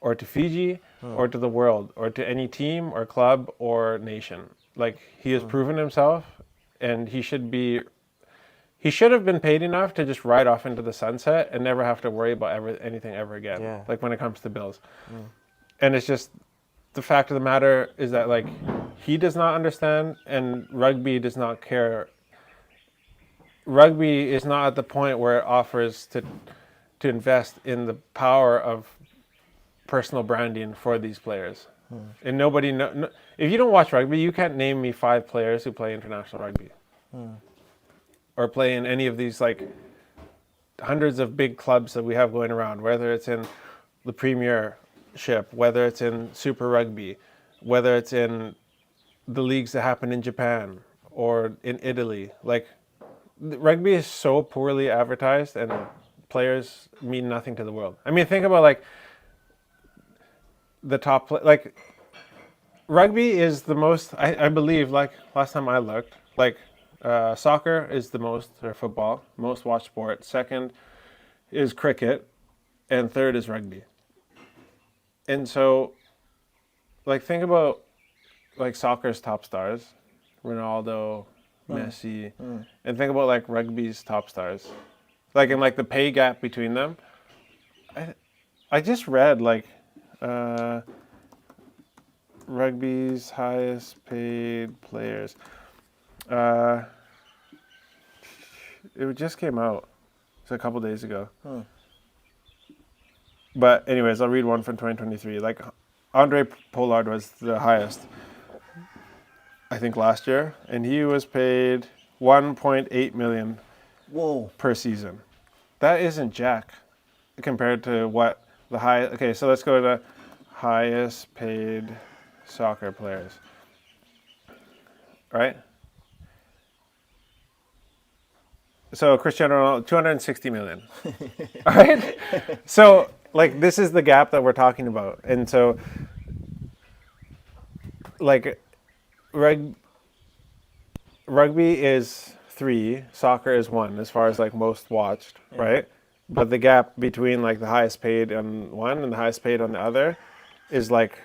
or to Fiji, or to the world, or to any team or club or nation. Like he has proven himself, and he should have been paid enough to just ride off into the sunset and never have to worry about anything ever again. Yeah. Like when it comes to bills. And it's just, the fact of the matter is that like he does not understand, and rugby does not care. Rugby is not at the point where it offers to invest in the power of personal branding for these players. And nobody if you don't watch rugby, you can't name me 5 players who play international rugby. Or play in any of these like hundreds of big clubs that we have going around, whether it's in the Premiership, whether it's in Super Rugby, whether it's in the leagues that happen in Japan or in Italy. Like rugby is so poorly advertised, and players mean nothing to the world. I mean, think about like the top, like rugby is the most, I believe, like last time I looked, like soccer is the most, or football, most watched sport. Second is cricket, and third is rugby. And so, like, think about like soccer's top stars, Ronaldo, Messi, and think about like rugby's top stars, like in like the pay gap between them. I just read like rugby's highest paid players. It just came out. It's a couple days ago. But anyways, I'll read one from 2023. Like Andre Pollard was the highest, I think, last year, and he was paid $1.8 million per season. That isn't jack compared to what the high. Okay, so let's go to highest paid soccer players. Right? So Cristiano Ronaldo, 260 million. All right? So like this is the gap that we're talking about. And so like rugby is 3, soccer is 1 as far as like most watched, right? But the gap between like the highest paid on one and the highest paid on the other is like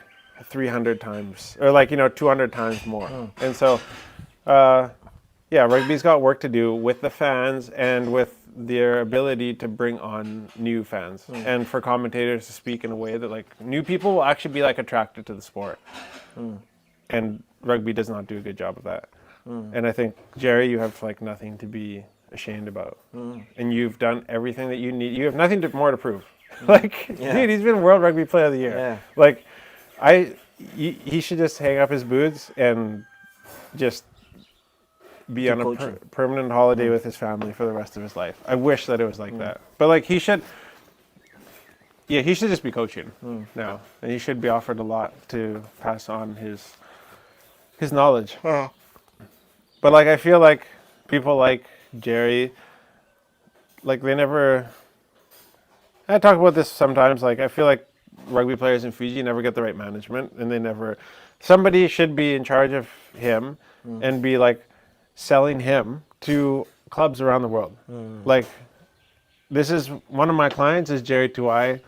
300 times, or like, 200 times more. And so, yeah, rugby's got work to do with the fans and with their ability to bring on new fans and for commentators to speak in a way that like new people will actually be like attracted to the sport. And rugby does not do a good job of that. And I think, Jerry, you have like nothing to be ashamed about. And you've done everything that you need. You have nothing more to prove. Like, dude, he's been World Rugby Player of the Year. Yeah. Like, he should just hang up his boots and just be on a coaching. permanent holiday with his family for the rest of his life. I wish that it was like that. But like he should just be coaching now. And he should be offered a lot to pass on his knowledge. But like I feel like people like Jerry, like they never, I talk about this sometimes, like I feel like rugby players in Fiji never get the right management, and somebody should be in charge of him and be like selling him to clubs around the world. Like, this is one of my clients is Jerry Tuai.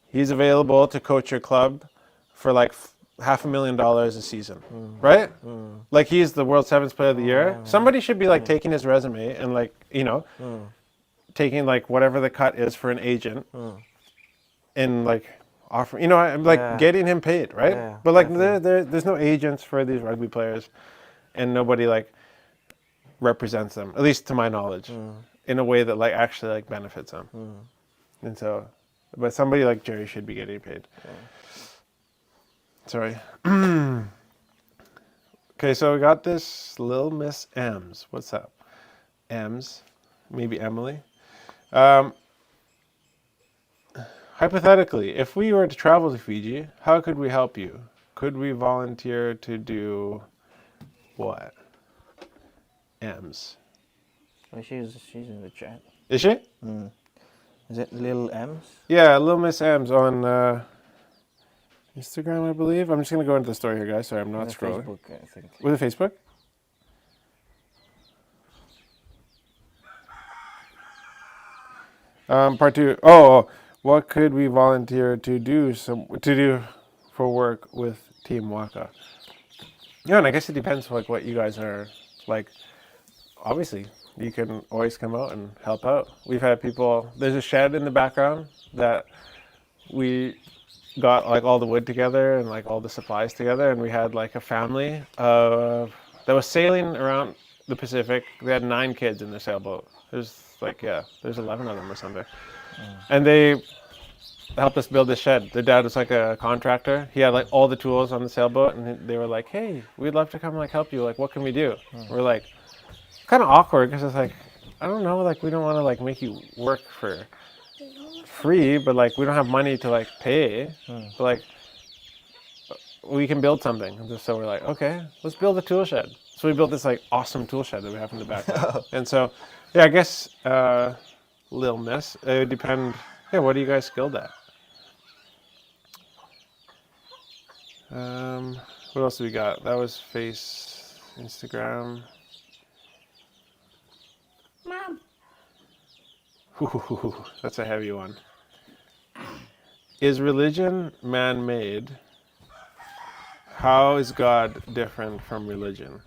He's available to coach your club for like $500,000 a season, right? Like he's the world seventh player of the year. Somebody should be like taking his resume and like, taking like whatever the cut is for an agent and like offering, getting him paid, right? Yeah, but like there's no agents for these rugby players, and nobody like represents them, at least to my knowledge, in a way that like actually like benefits them. And so, but somebody like Jerry should be getting paid. Sorry. Okay, so we got this little Miss Ems. What's up? Ems, maybe Emily. Hypothetically, if we were to travel to Fiji, how could we help you? Could we volunteer to do what? Ems. Oh, she's in the chat. Is she? Is it Lil M's? Yeah, little Miss Ems on Instagram, I believe. I'm just going to go into the story here, guys. Sorry, I'm not scrolling. Facebook, I think. Was it Facebook? Part two. Oh, what could we volunteer to do for work with Team Waka? Yeah, and I guess it depends like what you guys are like. Obviously, you can always come out and help out. We've had people. There's a shed in the background that we got like all the wood together and like all the supplies together, and we had like a family that was sailing around the Pacific. They had 9 kids in their sailboat. There's 11 of them or something. And they helped us build this shed. Their dad was like a contractor. He had like all the tools on the sailboat, and they were like, "Hey, we'd love to come like help you. Like, what can we do?" We're like, kind of awkward because it's like, I don't know, like we don't want to like make you work for free, but like we don't have money to like pay. But like we can build something. And so we're like, okay, let's build a tool shed. So we built this like awesome tool shed that we have in the background. And so, yeah, I guess Lil Miss, it would depend. Yeah, what are you guys skilled at? What else do we got? That was Instagram. Mom. Ooh, that's a heavy one. Is religion man-made? How is God different from religion?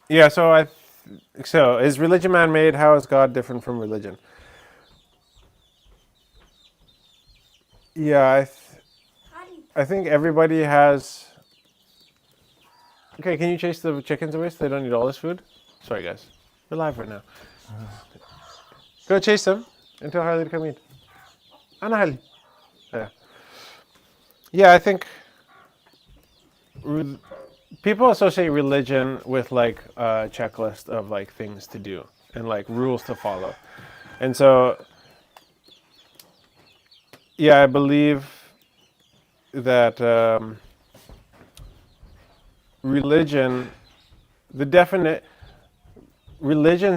Yeah, so is religion man-made? How is God different from religion? Yeah, I think everybody has. Okay, can you chase the chickens away so they don't eat all this food? Sorry, guys. We're live right now. Go chase them and tell Harley to come eat. Anna Harley. Yeah, I think people associate religion with like a checklist of like things to do and like rules to follow. And so, yeah, I believe that religions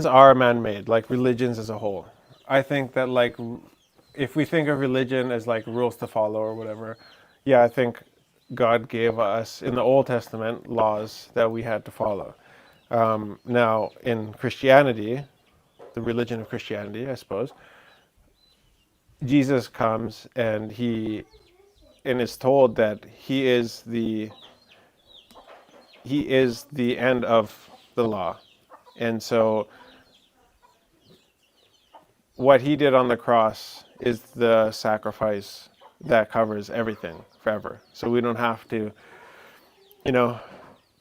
are man-made, like religions as a whole. I think that like if we think of religion as like rules to follow or whatever, yeah, I think God gave us in the Old Testament laws that we had to follow. Now in Christianity, the religion of Christianity, I suppose, Jesus comes and is told that he is the he is the end of the law. And so what he did on the cross is the sacrifice that covers everything forever. So we don't have to, you know,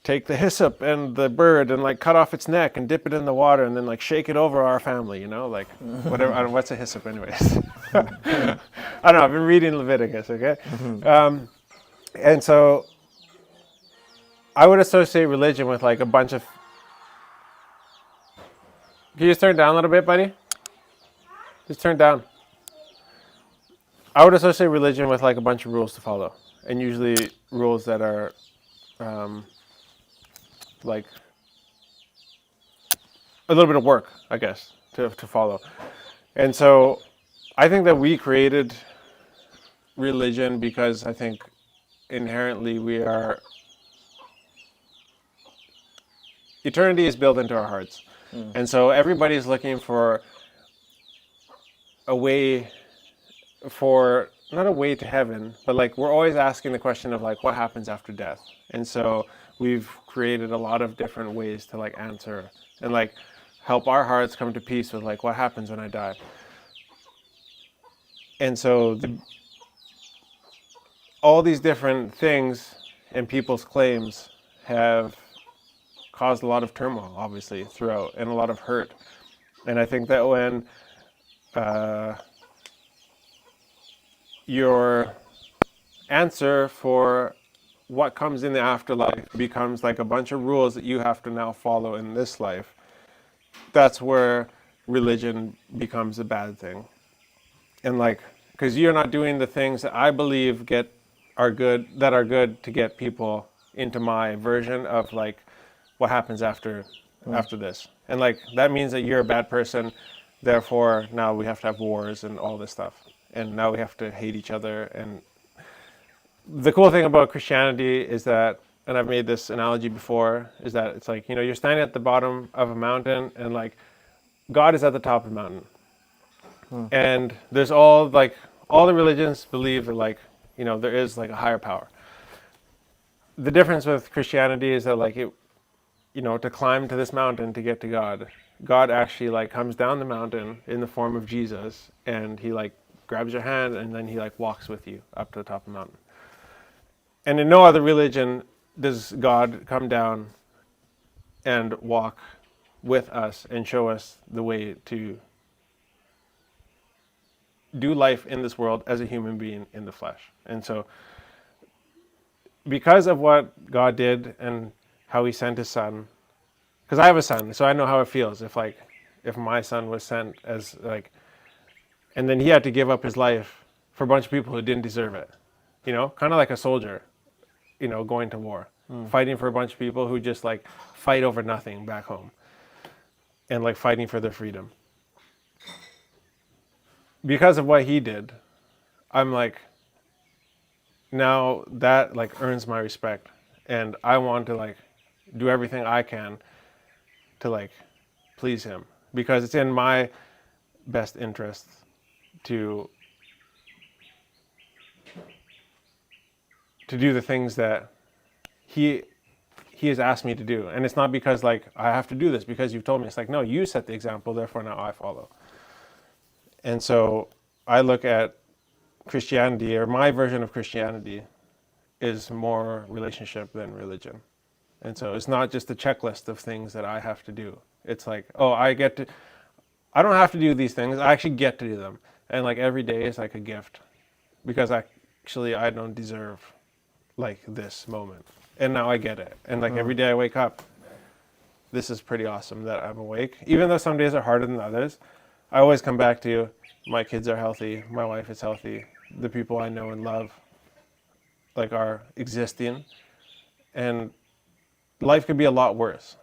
take the hyssop and the bird and like cut off its neck and dip it in the water and then like shake it over our family, you know, like whatever. I don't, what's a hyssop anyways? I don't know. I've been reading Leviticus, okay? And so I would associate religion with like a bunch of. Can you just turn it down a little bit, buddy? Just turn it down. I would associate religion with like a bunch of rules to follow, and usually rules that are like a little bit of work, I guess, to follow. And so I think that we created religion because I think inherently we are, eternity is built into our hearts. And so everybody's looking for a way for, not a way to heaven, but like we're always asking the question of like what happens after death. And so we've created a lot of different ways to like answer and like help our hearts come to peace with like what happens when I die. And so all these different things and people's claims have caused a lot of turmoil, obviously, throughout, and a lot of hurt. And I think that when your answer for what comes in the afterlife becomes like a bunch of rules that you have to now follow in this life, that's where religion becomes a bad thing. And like, because you're not doing the things that I believe are good to get people into my version of like what happens after this. And like that means that you're a bad person, therefore now we have to have wars and all this stuff. And now we have to hate each other. And the cool thing about Christianity is that, and I've made this analogy before, is that it's like, you know, you're standing at the bottom of a mountain and like God is at the top of the mountain. And there's all the religions believe that like, you know, there is like a higher power. The difference with Christianity is that like it, you know, to climb to this mountain to get to God actually like comes down the mountain in the form of Jesus, and he like grabs your hand and then he like walks with you up to the top of the mountain. And in no other religion does God come down and walk with us and show us the way to do life in this world as a human being in the flesh. And so because of what God did and how he sent his son, because I have a son, so I know how it feels if my son was sent as like, and then he had to give up his life for a bunch of people who didn't deserve it, you know, kind of like a soldier, you know, going to war, fighting for a bunch of people who just like fight over nothing back home and like fighting for their freedom. Because of what he did, I'm like, now that like earns my respect, and I want to like do everything I can to like please him, because it's in my best interest to do the things that he has asked me to do. And it's not because like I have to do this because you've told me. It's like, no, you set the example, therefore now I follow. And so I look at Christianity, or my version of Christianity, is more relationship than religion. And so it's not just a checklist of things that I have to do. It's like, oh, I don't have to do these things. I actually get to do them. And like every day is like a gift, because actually I don't deserve like this moment. And now I get it. And like every day I wake up, this is pretty awesome that I'm awake. Even though some days are harder than others, I always come back to my kids are healthy, my wife is healthy, the people I know and love like are existing, and life could be a lot worse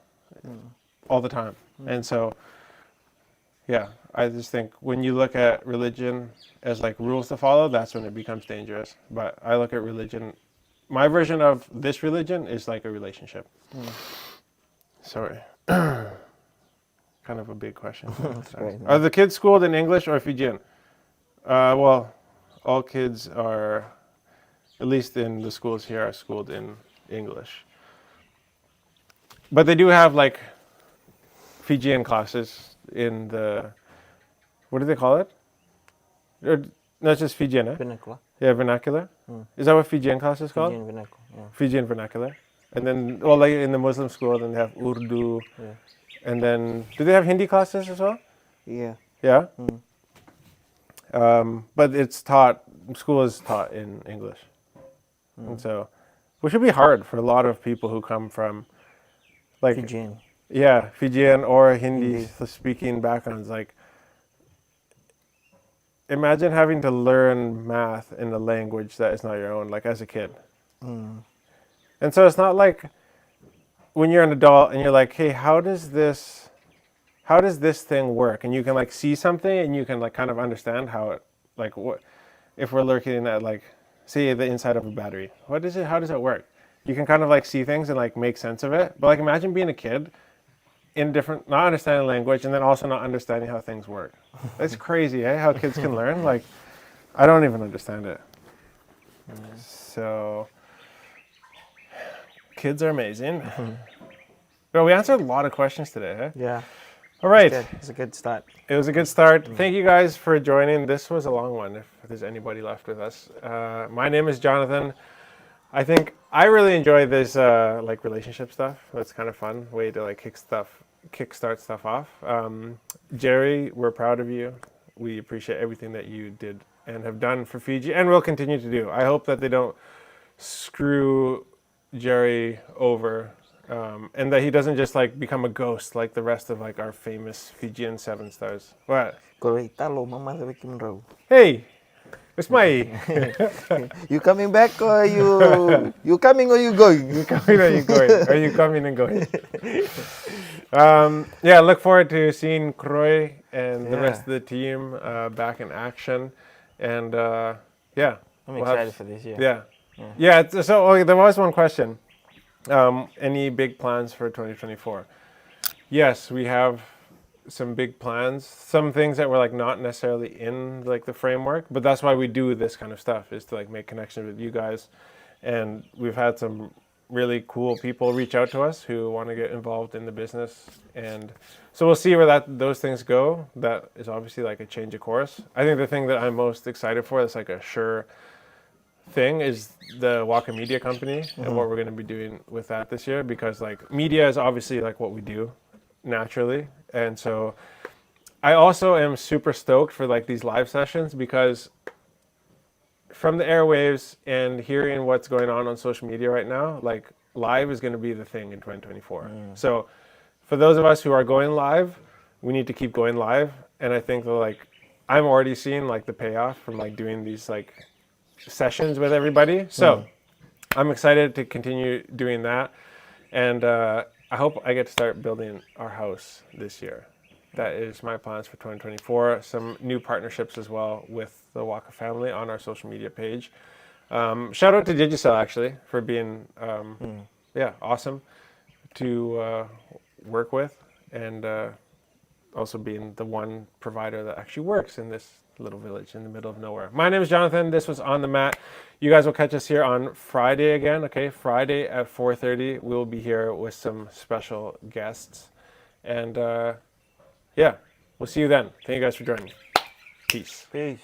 all the time. And so yeah, I just think when you look at religion as like rules to follow, that's when it becomes dangerous. But I look at religion, my version of this religion is like a relationship. Sorry. Kind of a big question. Right. Are the kids schooled in English or Fijian? Well, all kids are, at least in the schools here, are schooled in English. but they do have like Fijian classes in the, what do they call it? Or, no, it's just Fijian, eh? Vernacular. Yeah, vernacular. Is that what Fijian class is called? Fijian vernacular. Yeah. Fijian vernacular. And then, well, like in the Muslim school, then they have Urdu. Yeah. And then, do they have Hindi classes as well? Yeah. Yeah? But it's taught, school is taught in English. And so, which would be hard for a lot of people who come from, like, Fijian. yeah, Fijian or Hindi speaking backgrounds. Like, imagine having to learn math in a language that is not your own, like as a kid. And so it's not like when you're an adult and you're like, hey, how does this thing work? And you can like see something and you can like kind of understand how it, like what, if we're looking at like, say the inside of a battery, what is it? How does it work? You can kind of like see things and like make sense of it. But like imagine being a kid in different, not understanding language and then also not understanding how things work. It's crazy, eh? How kids can learn. Like, I don't even understand it. So, kids are amazing. Well, we answered a lot of questions today, eh? Yeah. All right. It's a good start. It was a good start. Thank you guys for joining. This was a long one, if there's anybody left with us. My name is Jonathan. I think I really enjoy this like relationship stuff. That's kind of fun way to like kickstart stuff off. Jerry, we're proud of you. We appreciate everything that you did and have done for Fiji and will continue to do. I hope that they don't screw Jerry over and that he doesn't just like become a ghost like the rest of like our famous Fijian 7 stars. What? Hey, it's my. You coming back or you coming or you going? You coming or you going? Are you coming and going? Yeah, look forward to seeing Kroy and the rest of the team back in action. And yeah. I'm excited for this year. Yeah. So okay, there was one question. Any big plans for 2024? Yes, we have some big plans, some things that were like not necessarily in like the framework, but that's why we do this kind of stuff, is to like make connections with you guys. And we've had some really cool people reach out to us who want to get involved in the business, and so we'll see where those things go. That is obviously like a change of course. I think the thing that I'm most excited for, that's like a sure thing, is the Waka Media Company and what we're going to be doing with that this year, because like media is obviously like what we do naturally. And so I also am super stoked for like these live sessions, because from the airwaves and hearing what's going on social media right now, like live is going to be the thing in 2024. So for those of us who are going live, we need to keep going live. And I think that like I'm already seeing like the payoff from like doing these like sessions with everybody. So I'm excited to continue doing that. And I hope I get to start building our house this year. That is my plans for 2024. Some new partnerships as well with the Waka family on our social media page. Shout out to Digicel actually for being awesome to work with, and also being the one provider that actually works in this little village in the middle of nowhere. My name is Jonathan. This was On the Mat. You guys will catch us here on Friday again, okay? Friday at 4:30. We'll be here with some special guests. And yeah, we'll see you then. Thank you guys for joining. Peace. Peace.